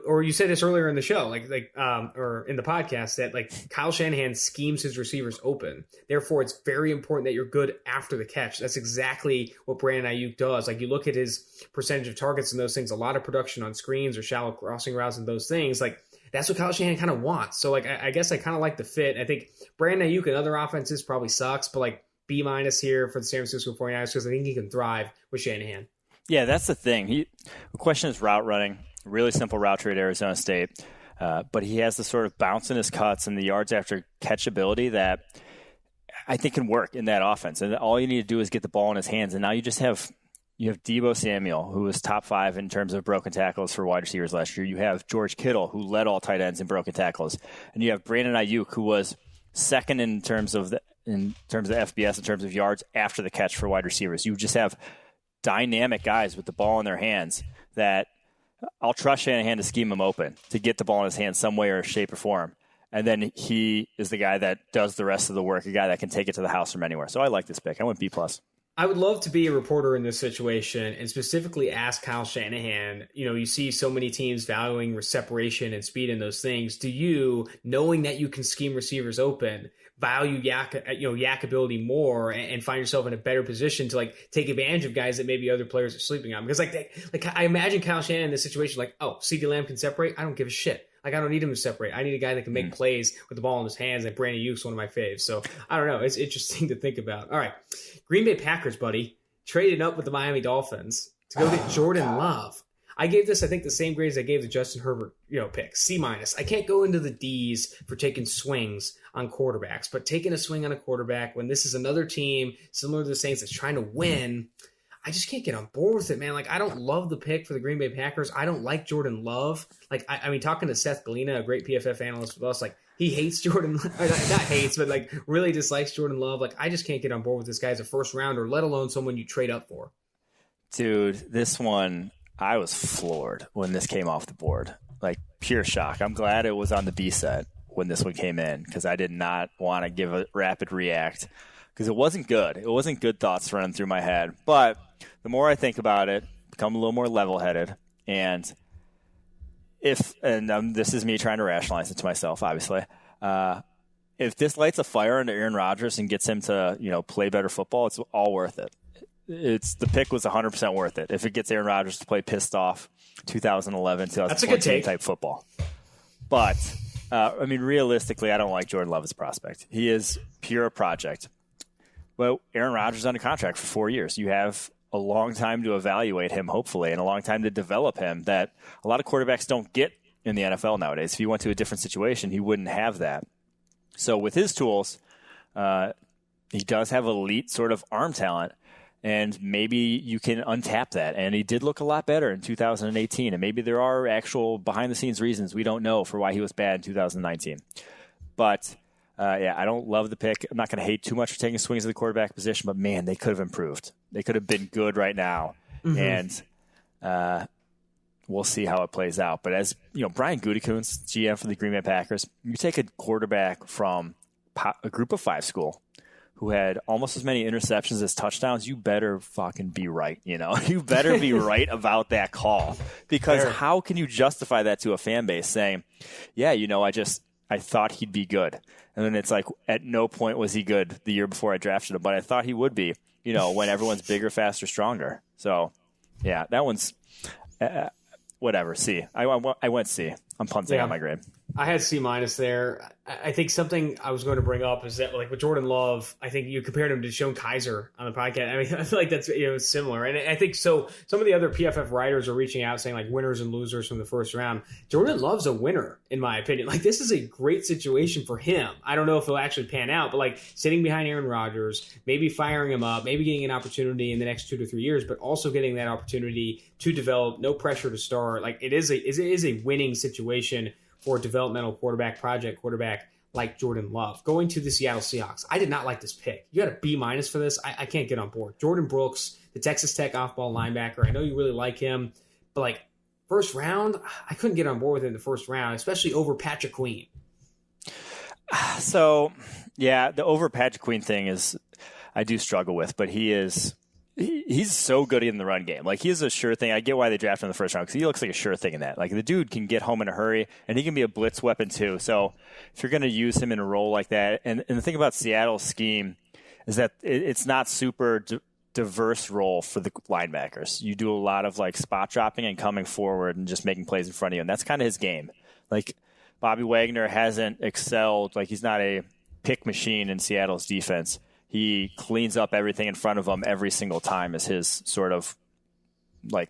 or you said this earlier in the show, or in the podcast, that like Kyle Shanahan schemes his receivers open. Therefore, it's very important that you're good after the catch. That's exactly what Brandon Ayuk does. Like, you look at his percentage of targets and those things, a lot of production on screens or shallow crossing routes and those things. Like, that's what Kyle Shanahan kind of wants. So, like, I guess I kind of like the fit. I think Brandon Ayuk and other offenses probably sucks, but like B- here for the San Francisco 49ers, because I think he can thrive with Shanahan. Yeah, that's the thing. The question is route running. Really simple route tree at Arizona State. But he has the sort of bounce in his cuts and the yards after catch ability that I think can work in that offense. And all you need to do is get the ball in his hands. And now you just have You have Deebo Samuel, who was top 5 in terms of broken tackles for wide receivers last year. You have George Kittle, who led all tight ends in broken tackles, and you have Brandon Ayuk, who was second in terms of FBS, in terms of yards after the catch for wide receivers. You just have dynamic guys with the ball in their hands that I'll trust Shanahan to scheme him open, to get the ball in his hands some way or shape or form. And then he is the guy that does the rest of the work, a guy that can take it to the house from anywhere. So I like this pick. I went B+. I would love to be a reporter in this situation and specifically ask Kyle Shanahan, you see so many teams valuing separation and speed and those things. Do you, knowing that you can scheme receivers open, value yak ability more and find yourself in a better position to take advantage of guys that maybe other players are sleeping on? Because I imagine Kyle Shanahan in this situation, CeeDee Lamb can separate. I don't give a shit. I don't need him to separate. I need a guy that can make plays with the ball in his hands. And Brandon Ayuk's one of my faves. So I don't know. It's interesting to think about. All right. Green Bay Packers, buddy, traded up with the Miami Dolphins to go get Jordan Love. I gave this, I think, the same grades I gave the Justin Herbert, pick, C-. I can't go into the D's for taking swings on quarterbacks, but taking a swing on a quarterback when this is another team similar to the Saints that's trying to win, I just can't get on board with it, man. I don't love the pick for the Green Bay Packers. I don't like Jordan Love. I mean, talking to Seth Galina, a great PFF analyst with us, he hates Jordan, not hates, but really dislikes Jordan Love. I just can't get on board with this guy as a first rounder, let alone someone you trade up for. Dude, this one, I was floored when this came off the board. Pure shock. I'm glad it was on the B set when this one came in, because I did not want to give a rapid react, because it wasn't good. It wasn't good thoughts running through my head. But the more I think about it, become a little more level-headed. And this is me trying to rationalize it to myself, obviously. If this lights a fire under Aaron Rodgers and gets him to, play better football, it's all worth it. The pick was 100% worth it. If it gets Aaron Rodgers to play pissed off 2011, 2014 type football. But, realistically, I don't like Jordan Love as a prospect. He is pure project. Well, Aaron Rodgers is under contract for 4 years. You have a long time to evaluate him, hopefully, and a long time to develop him that a lot of quarterbacks don't get in the NFL nowadays. If he went to a different situation, he wouldn't have that. So with his tools, he does have elite sort of arm talent, and maybe you can untap that. And he did look a lot better in 2018, and maybe there are actual behind-the-scenes reasons we don't know for why he was bad in 2019. But I don't love the pick. I'm not going to hate too much for taking swings at the quarterback position, but man, they could have improved. They could have been good right now. Mm-hmm. And we'll see how it plays out. But as Brian Gutekunst, GM for the Green Bay Packers, you take a quarterback from a group of 5 school who had almost as many interceptions as touchdowns, you better fucking be right. You better be right about that call, because how can you justify that to a fan base saying, yeah, I thought he'd be good. And then it's at no point was he good the year before I drafted him, but I thought he would be, when everyone's bigger, faster, stronger. So, yeah, that one's whatever, C. I went C. I'm punting on my grade. I had C- there. I think something I was going to bring up is that with Jordan Love, I think you compared him to Sean Kaiser on the podcast. I mean, I feel like that's similar. And I think so some of the other PFF writers are reaching out saying winners and losers from the first round. Jordan Love's a winner, in my opinion. This is a great situation for him. I don't know if it'll actually pan out, but sitting behind Aaron Rodgers, maybe firing him up, maybe getting an opportunity in the next 2 to 3 years, but also getting that opportunity to develop, no pressure to start. It is a winning situation for a developmental quarterback like Jordan Love. Going to the Seattle Seahawks, I did not like this pick. You got a B- for this. I can't get on board. Jordan Brooks, the Texas Tech off-ball linebacker. I know you really like him, but first round, I couldn't get on board with it in the first round, especially over Patrick Queen. So, yeah, the over Patrick Queen thing is I do struggle with, but he's so good in the run game. He's a sure thing. I get why they drafted him in the first round, because he looks like a sure thing in that. The dude can get home in a hurry, and he can be a blitz weapon too. So if you're going to use him in a role like that, and the thing about Seattle's scheme is that it's not super diverse role for the linebackers. You do a lot of spot dropping and coming forward and just making plays in front of you, and that's kind of his game. Bobby Wagner hasn't excelled. He's not a pick machine in Seattle's defense. He cleans up everything in front of him every single time is his sort of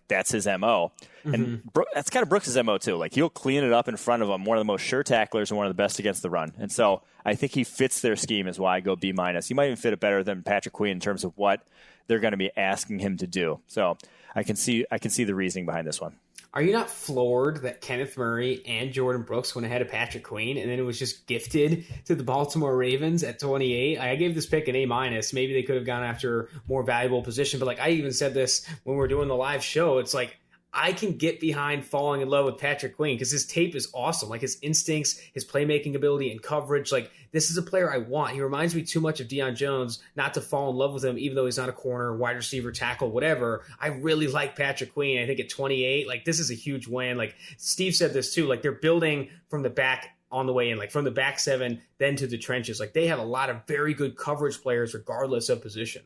that's his MO. Mm-hmm. And that's kind of Brooks' MO too. He'll clean it up in front of him. One of the most sure tacklers and one of the best against the run. And so I think he fits their scheme is why I go B-. He might even fit it better than Patrick Queen in terms of what they're going to be asking him to do. So I can see the reasoning behind this one. Are you not floored that Kenneth Murray and Jordan Brooks went ahead of Patrick Queen, and then it was just gifted to the Baltimore Ravens at 28? I gave this pick an A-. Maybe they could have gone after more valuable position, but like I even said this when we were doing the live show, it's like I can get behind falling in love with Patrick Queen because his tape is awesome. Like his instincts, his playmaking ability and coverage. Like this is a player I want. He reminds me too much of Deion Jones not to fall in love with him, even though he's not a corner, wide receiver, tackle, whatever. I really like Patrick Queen. I think at 28, like this is a huge win. Like Steve said this too, like they're building from the back on the way in, like from the back seven, then to the trenches. Like they have a lot of very good coverage players regardless of position.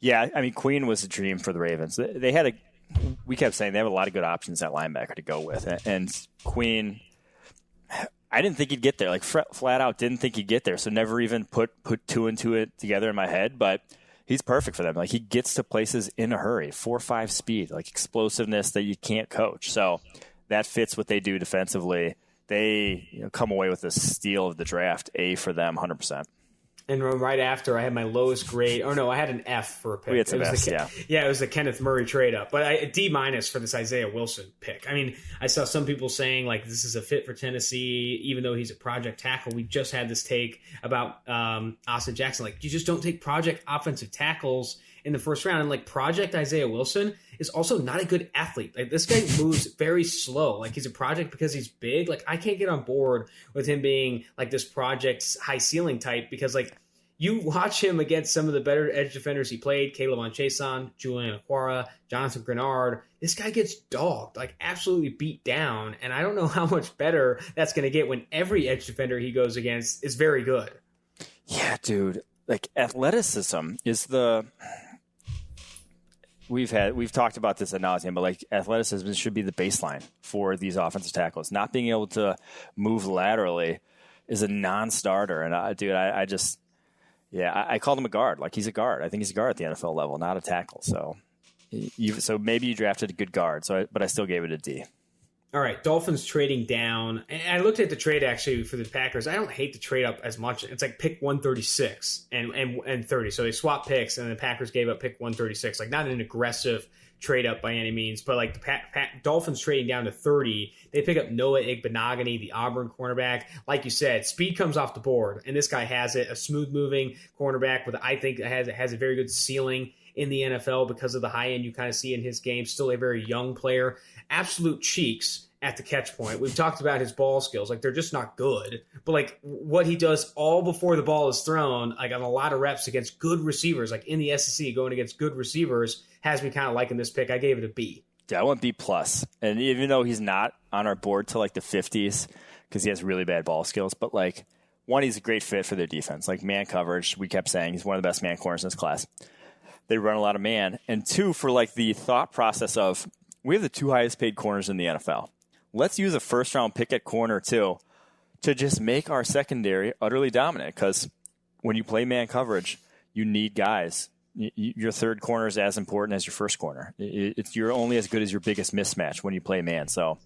Yeah. I mean, Queen was a dream for the Ravens. They had we kept saying they have a lot of good options at linebacker to go with. And Queen, I didn't think he'd get there. Like flat out didn't think he'd get there. So never even put two and two it together in my head, but he's perfect for them. Like he gets to places in a hurry, 4.5 speed, like explosiveness that you can't coach. So that fits what they do defensively. They come away with a steal of the draft, A for them, 100%. And right after, I had my lowest grade. Oh, no, I had an F for a pick. We had some Fs, yeah. Yeah, it was the Kenneth Murray trade up. But a D- for this Isaiah Wilson pick. I mean, I saw some people saying, like, this is a fit for Tennessee, even though he's a project tackle. We just had this take about Austin Jackson. Like, you just don't take project offensive tackles in the first round. And, like, project Isaiah Wilson is also not a good athlete. Like, this guy moves very slow. Like, he's a project because he's big. Like, I can't get on board with him being, like, this project high ceiling type because, like, you watch him against some of the better edge defenders he played, Caleb Chason, Julian Aquara, Jonathan Grenard. This guy gets dogged, like absolutely beat down. And I don't know how much better that's going to get when every edge defender he goes against is very good. Yeah, dude. Like athleticism is we've talked about this ad nauseum, but like athleticism should be the baseline for these offensive tackles. Not being able to move laterally is a non-starter. And I called him a guard. Like he's a guard. I think he's a guard at the NFL level, not a tackle. So maybe you drafted a good guard. But I still gave it a D. All right, Dolphins trading down. And I looked at the trade actually for the Packers. I don't hate the trade up as much. It's like pick 136 and 30. So they swapped picks, and the Packers gave up pick 136. Like not an aggressive trade up by any means, but like the Dolphins trading down to 30, they pick up Noah Igbenogany, the Auburn cornerback. Like you said, speed comes off the board, and this guy has it. A smooth moving cornerback with I think has a very good ceiling in the NFL because of the high end you kind of see in his game. Still a very young player. Absolute cheeks at the catch point. We've talked about his ball skills. Like, they're just not good. But, like, what he does all before the ball is thrown, like, on a lot of reps against good receivers, like in the SEC, going against good receivers, has me kind of liking this pick. I gave it a B. Yeah, I went B+. And even though he's not on our board till, like, the 50s, because he has really bad ball skills, but, like, one, he's a great fit for their defense. Like, man coverage, we kept saying he's one of the best man corners in this class. They run a lot of man. And two, for, like, the thought process of, we have the two highest paid corners in the NFL. Let's use a first-round pick at corner, too, to just make our secondary utterly dominant. Because when you play man coverage, you need guys. Your third corner is as important as your first corner. You're only as good as your biggest mismatch when you play man. So,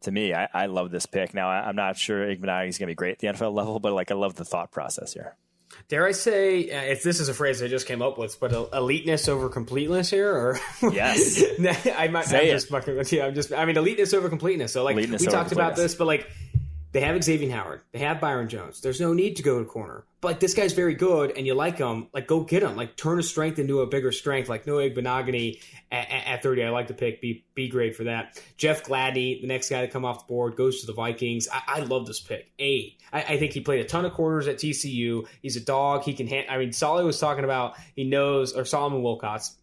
to me, I love this pick. Now, I'm not sure Igbenogany is going to be great at the NFL level, but like I love the thought process here. Dare I say, if this is a phrase I just came up with, but eliteness over completeness here, or yes, I'm just fucking with you. Eliteness over completeness. So like we talked about this, but like they have Xavier Howard, they have Byron Jones. There's no need to go to corner, but like this guy's very good, and you like him. Like go get him. Like turn a strength into a bigger strength. Like Noah Igbenogany at 30, I like the pick. B grade for that. Jeff Gladney, the next guy to come off the board, goes to the Vikings. I love this pick. I think he played a ton of corners at TCU. He's a dog. He can Solly was talking about Solomon Wilcots.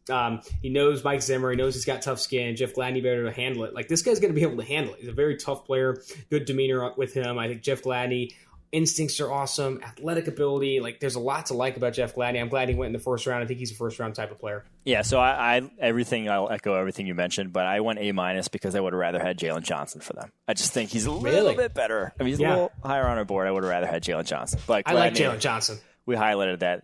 He knows Mike Zimmer. He knows he's got tough skin. Jeff Gladney better to handle it. Like this guy's going to be able to handle it. He's a very tough player. Good demeanor with him. I think Jeff Gladney, instincts are awesome. Athletic ability. Like there's a lot to like about Jeff Gladney. I'm glad he went in the first round. I think he's a first round type of player. Yeah. So I'll echo everything you mentioned, but I went A- because I would have rather had Jalen Johnson for them. I just think he's a little bit better. I mean, he's a little higher on our board. I would have rather had Jalen Johnson. But I like Jalen Johnson. We highlighted that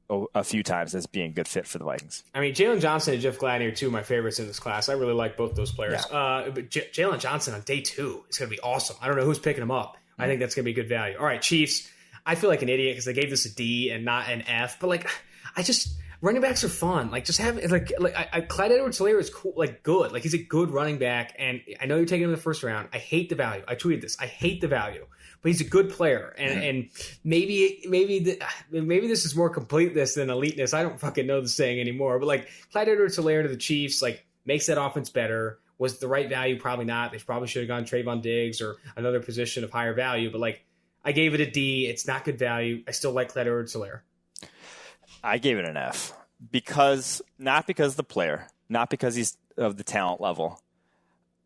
a few times as being a good fit for the Vikings. I mean, Jalen Johnson and Jeff Gladney are two of my favorites in this class. I really like both those players. Yeah. But Jalen Johnson on day 2 is going to be awesome. I don't know who's picking him up. I think that's going to be good value. All right, Chiefs. I feel like an idiot because I gave this a D and not an F. But, like, running backs are fun. Like just have Clyde Edwards-Helaire is cool, like good. Like he's a good running back, and I know you're taking him in the first round. I hate the value. I tweeted this. I hate the value, but he's a good player, and maybe this is more completeness than eliteness. I don't fucking know the saying anymore. But like Clyde Edwards-Helaire to the Chiefs, like makes that offense better. Was it the right value? Probably not. They probably should have gone Trayvon Diggs or another position of higher value. But like I gave it a D. It's not good value. I still like Clyde Edwards-Helaire. I gave it an F not because of the player, not because he's of the talent level,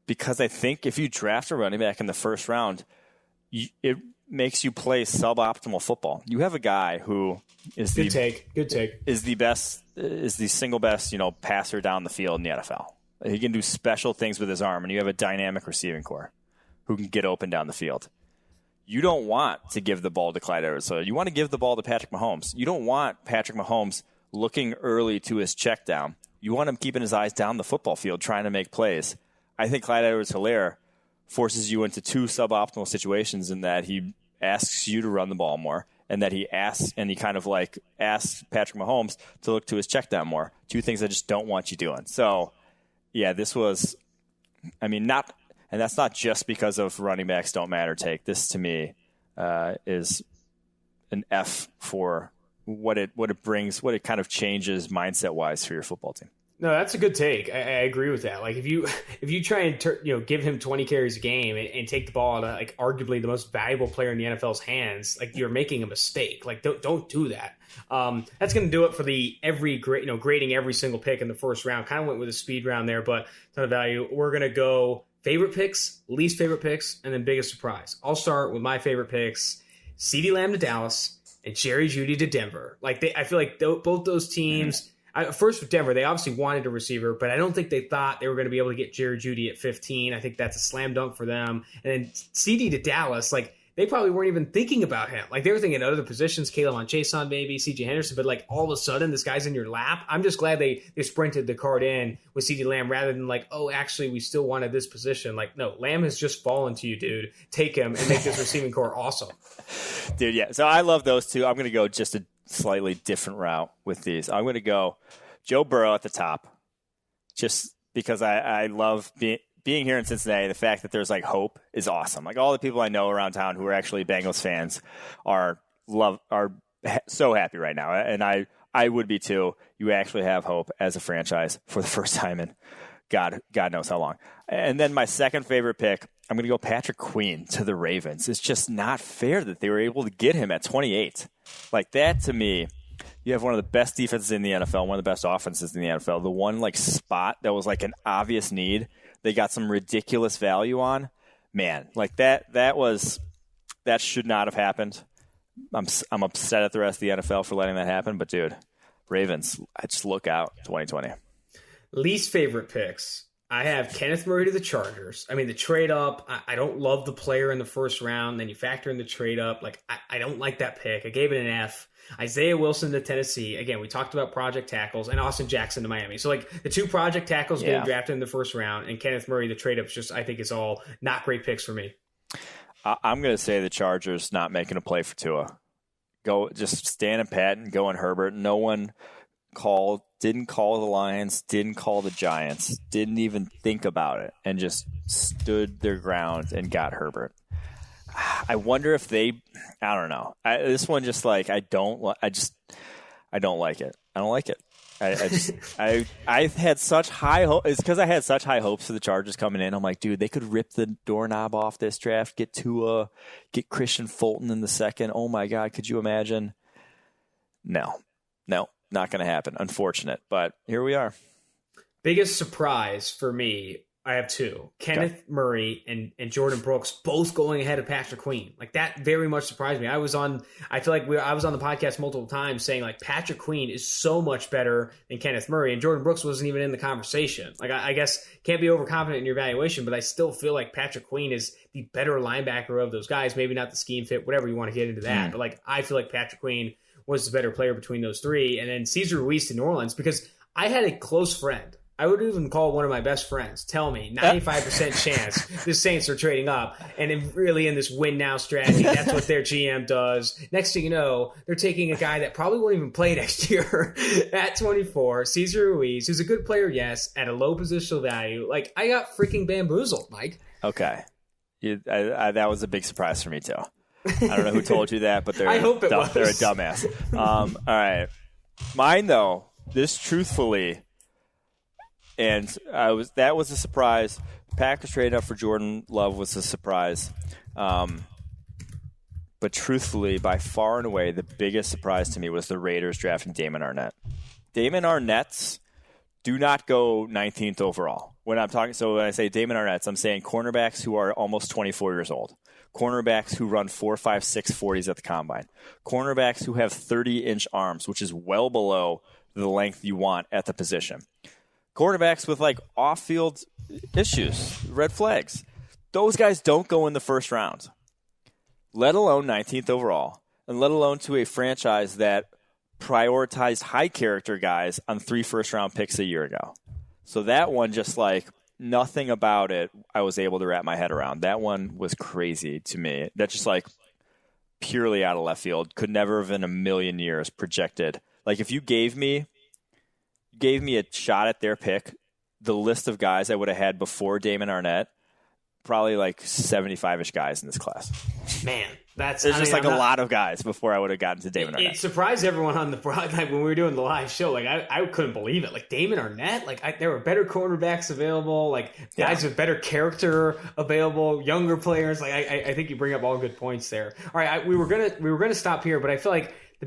because I think if you draft a running back in the first round, it makes you play suboptimal football. You have a guy who is good take is the single best, passer down the field in the NFL. He can do special things with his arm, and you have a dynamic receiving core who can get open down the field. You don't want to give the ball to Clyde Edwards-Helaire. You want to give the ball to Patrick Mahomes. You don't want Patrick Mahomes looking early to his check down. You want him keeping his eyes down the football field trying to make plays. I think Clyde Edwards-Helaire forces you into two suboptimal situations in that he asks you to run the ball more and that he asks Patrick Mahomes to look to his check down more. Two things I just don't want you doing. So, yeah, this was, not, and that's not just because of running backs don't matter take. This to me is an F for what it brings, what it kind of changes mindset wise for your football team. No, that's a good take. I agree with that. Like if you try and give him 20 carries a game and take the ball out of like arguably the most valuable player in the NFL's hands, like you're making a mistake. Like don't do that. That's going to do it for grading every single pick in the first round. Kind of went with a speed round there, but ton of value. We're going to go favorite picks, least favorite picks, and then biggest surprise. I'll start with my favorite picks: CeeDee Lamb to Dallas and Jerry Jeudy to Denver. I feel like both those teams. First with Denver, they obviously wanted a receiver, but I don't think they thought they were going to be able to get Jerry Jeudy at 15. I think that's a slam dunk for them. And then CD to Dallas, like they probably weren't even thinking about him. Like they were thinking other positions, Caleb Chason maybe, CJ Henderson, but like all of a sudden this guy's in your lap. I'm just glad they sprinted the card in with CeeDee Lamb rather than like, oh, actually we still wanted this position. Like, no, Lamb has just fallen to you, dude. Take him and make this receiving core awesome. Dude, yeah. So I love those two. I'm going to go just a slightly different route with these. I'm going to go Joe Burrow at the top, just because I love being here in Cincinnati. The fact that there's like hope is awesome. Like all the people I know around town who are actually Bengals fans are so happy right now, and I would be too. You actually have hope as a franchise for the first time in God knows how long. And then my second favorite pick, I'm going to go Patrick Queen to the Ravens. It's just not fair that they were able to get him at 28. Like that to me, you have one of the best defenses in the NFL, one of the best offenses in the NFL. The one like spot that was like an obvious need, they got some ridiculous value on. Man, like that should not have happened. I'm upset at the rest of the NFL for letting that happen. But dude, Ravens, I just look out 2020. Least favorite picks. I have Kenneth Murray to the Chargers. I mean, the trade up, I don't love the player in the first round. Then you factor in the trade up. Like, I don't like that pick. I gave it an F. Isaiah Wilson to Tennessee. Again, we talked about project tackles, and Austin Jackson to Miami. So, like, the two project tackles getting drafted in the first round, and Kenneth Murray, the trade up, I think is all not great picks for me. I'm going to say the Chargers not making a play for Tua. Just standing pat and going Herbert. No one didn't call the Lions, didn't call the Giants, didn't even think about it, and just stood their ground and got Herbert. I wonder if I don't know. This one just like I don't like it. I don't like it. I had such high hope. It's because I had such high hopes for the Chargers coming in. I'm like, dude, they could rip the doorknob off this draft, get Tua, get Christian Fulton in the second. Oh my God, could you imagine? No, not going to happen. Unfortunate, but here we are. Biggest surprise for me, I have two. Kenneth Murray and Jordan Brooks both going ahead of Patrick Queen. Like that very much surprised me. I was on the podcast multiple times saying like Patrick Queen is so much better than Kenneth Murray, and Jordan Brooks wasn't even in the conversation. Like I guess can't be overconfident in your evaluation, but I still feel like Patrick Queen is the better linebacker of those guys. Maybe not the scheme fit, whatever you want to get into that. But like I feel like Patrick Queen was the better player between those three. And then Cesar Ruiz to New Orleans, because I had a close friend. I would even call one of my best friends. Tell me, 95% chance the Saints are trading up, and really in this win now strategy, that's what their GM does. Next thing you know, they're taking a guy that probably won't even play next year at 24, Cesar Ruiz, who's a good player, yes, at a low positional value. Like, I got freaking bamboozled, Mike. Okay. That was a big surprise for me, too. I don't know who told you that, but they're, I hope it was. They're a dumbass. All right. Mine, though, this truthfully, and that was a surprise. Packers trading up for Jordan Love was a surprise. But truthfully, by far and away, the biggest surprise to me was the Raiders drafting Damon Arnett. Damon Arnett's do not go 19th overall. When I say Damon Arnett's, I'm saying cornerbacks who are almost 24 years old. Cornerbacks who run 4.56 40s at the combine. Cornerbacks who have 30-inch arms, which is well below the length you want at the position. Cornerbacks with like off-field issues, red flags. Those guys don't go in the first round, let alone 19th overall, and let alone to a franchise that prioritized high-character guys on 3 first-round picks a year ago. So that one, just like nothing about it, I was able to wrap my head around. That one was crazy to me. That's just like purely out of left field. Could never have in a million years projected. Like if you gave me a shot at their pick, the list of guys I would have had before Damon Arnett, probably like 75-ish guys in this class. Man, there's a lot of guys before I would have gotten to Damon Arnett. It surprised everyone on the like when we were doing the live show. Like I couldn't believe it. Like Damon Arnett, there were better cornerbacks available. Like guys with better character available, younger players. Like I think you bring up all good points there. All right, we were gonna stop here, but I feel like the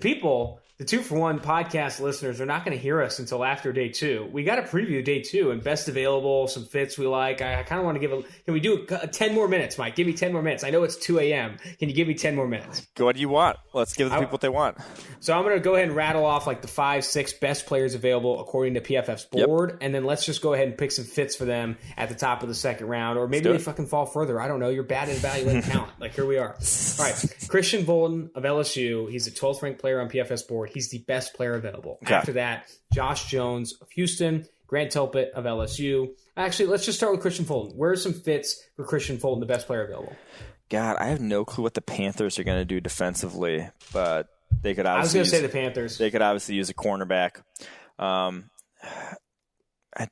2-for-1 podcast listeners are not going to hear us until after day 2. We got to preview day 2 and best available, some fits we like. I kind of want to can we do 10 more minutes, Mike? Give me 10 more minutes. I know it's 2 a.m. Can you give me 10 more minutes? What do you want? Let's give the people what they want. So I'm going to go ahead and rattle off like the 5-6 best players available according to PFF's board. And then let's just go ahead and pick some fits for them at the top of the second round. Or maybe they fucking fall further. I don't know. You're bad at evaluating talent. Like here we are. All right. Christian Bolton of LSU. He's the 12th ranked player on PFF's board. He's the best player available. Okay. After that, Josh Jones of Houston, Grant Telpett of LSU. Actually, let's just start with Christian Fulton. Where are some fits for Christian Fulton, the best player available? God, I have no clue what the Panthers are going to do defensively, but they could obviously I was going to say the Panthers. They could obviously use a cornerback. I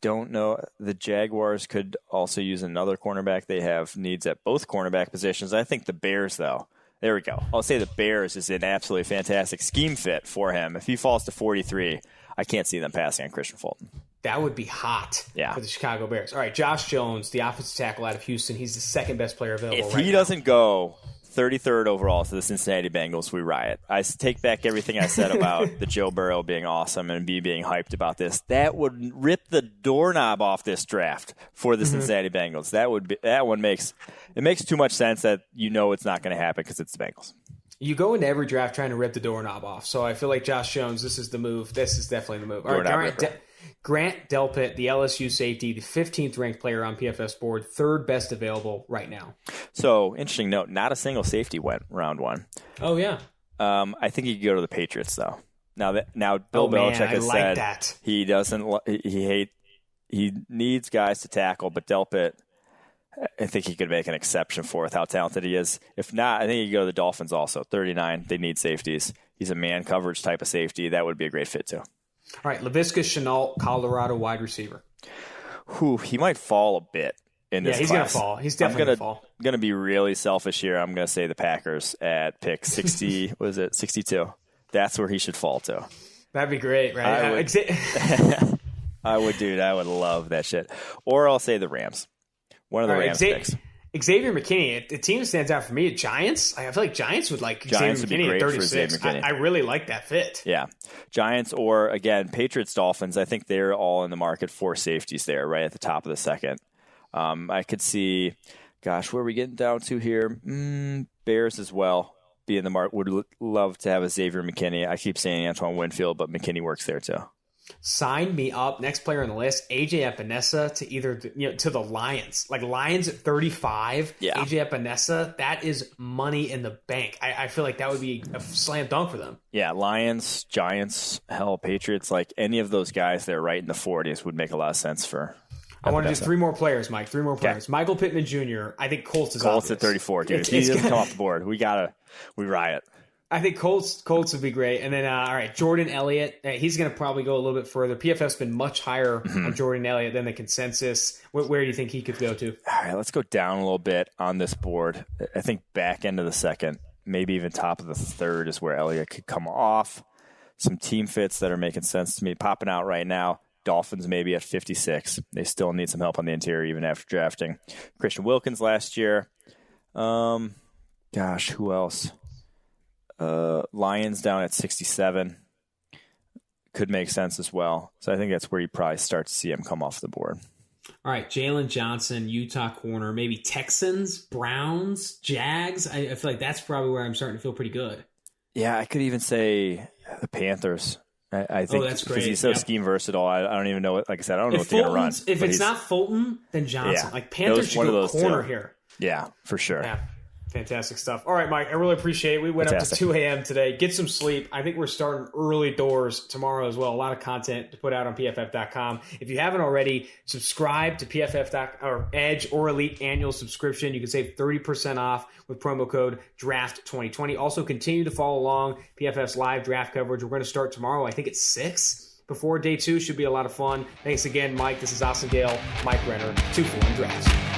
don't know. The Jaguars could also use another cornerback. They have needs at both cornerback positions. I think the Bears, though. There we go. I'll say the Bears is an absolutely fantastic scheme fit for him. If he falls to 43, I can't see them passing on Christian Fulton. That would be hot for the Chicago Bears. All right, Josh Jones, the offensive tackle out of Houston. He's the second best player available If he doesn't go 33rd overall to the Cincinnati Bengals, we riot. I take back everything I said about the Joe Burrow being awesome and me being hyped about this. That would rip the doorknob off this draft for the Cincinnati Bengals. That one makes too much sense that it's not going to happen because it's the Bengals. You go into every draft trying to rip the doorknob off. So I feel like Josh Jones, this is the move. This is definitely the move. All right, Grant Delpit, the LSU safety, the 15th ranked player on PFF's board, third best available right now. So, interesting note, not a single safety went round 1. Oh, yeah. I think he could go to the Patriots, though. Now Bill Belichick has said that. He doesn't. He needs guys to tackle, but Delpit, I think he could make an exception for with how talented he is. If not, I think he could go to the Dolphins also. 39, they need safeties. He's a man coverage type of safety. That would be a great fit, too. All right, Laviska Chenault, Colorado wide receiver. He might fall a bit in this class. Yeah, he's going to fall. He's definitely going to fall. I'm going to be really selfish here. I'm going to say the Packers at pick 60. What is it? 62. That's where he should fall to. That'd be great, right? I would, dude. I would love that shit. Or I'll say the Rams. One of the Rams picks. Xavier Mccain, the team that stands out for me, Giants. I feel like Giants would like Giants Xavier McKinney at 36. I really like that fit. Yeah. Giants or, again, Patriots, Dolphins. I think they're all in the market for safeties there, right at the top of the second. I could see, where are we getting down to here? Bears as well be in the market. Would love to have a Xavier McKinney. I keep saying Antoine Winfield, but McKinney works there too. Sign me up. Next player on the list, AJ Epinesa to the Lions. Like Lions at 35. Yeah. AJ Epinesa, that is money in the bank. I feel like that would be a slam dunk for them. Yeah, Lions, Giants, Patriots, like any of those guys that are right in the 40s would make a lot of sense for. I want to do 3 more players, Mike. 3 more players. Okay. Michael Pittman Jr. I think Colts is Colts obvious. At 34, dude. If he doesn't come off the board, we riot. I think Colts would be great. And then, all right, Jordan Elliott. He's going to probably go a little bit further. PFF's been much higher on Jordan Elliott than the consensus. Where do you think he could go to? All right, let's go down a little bit on this board. I think back end of the second, maybe even top of the third is where Elliott could come off. Some team fits that are making sense to me. Popping out right now. Dolphins maybe at 56. They still need some help on the interior even after drafting Christian Wilkins last year. Who else? Lions down at 67 could make sense as well. So I think that's where you probably start to see him come off the board. All right, Jalen Johnson, Utah corner, maybe Texans, Browns, Jags. I feel like that's probably where I'm starting to feel pretty good. Yeah, I could even say the Panthers. I think that's great. Because he's so scheme versatile. I don't even know what. Like I said, I don't know what they're going to run. If it's not Fulton, then Johnson. Yeah, like Panthers should go corner here. Yeah, for sure. Yeah. Fantastic stuff. All right, Mike, I really appreciate it. We went up to 2 a.m. today. Get some sleep. I think we're starting early doors tomorrow as well. A lot of content to put out on PFF.com. If you haven't already, subscribe to PFF or Edge or Elite annual subscription. You can save 30% off with promo code DRAFT2020. Also, continue to follow along PFF's live draft coverage. We're going to start tomorrow. I think it's 6 before day 2. Should be a lot of fun. Thanks again, Mike. This is Austin Gayle, Mike Renner, 2-for-1 Drafts.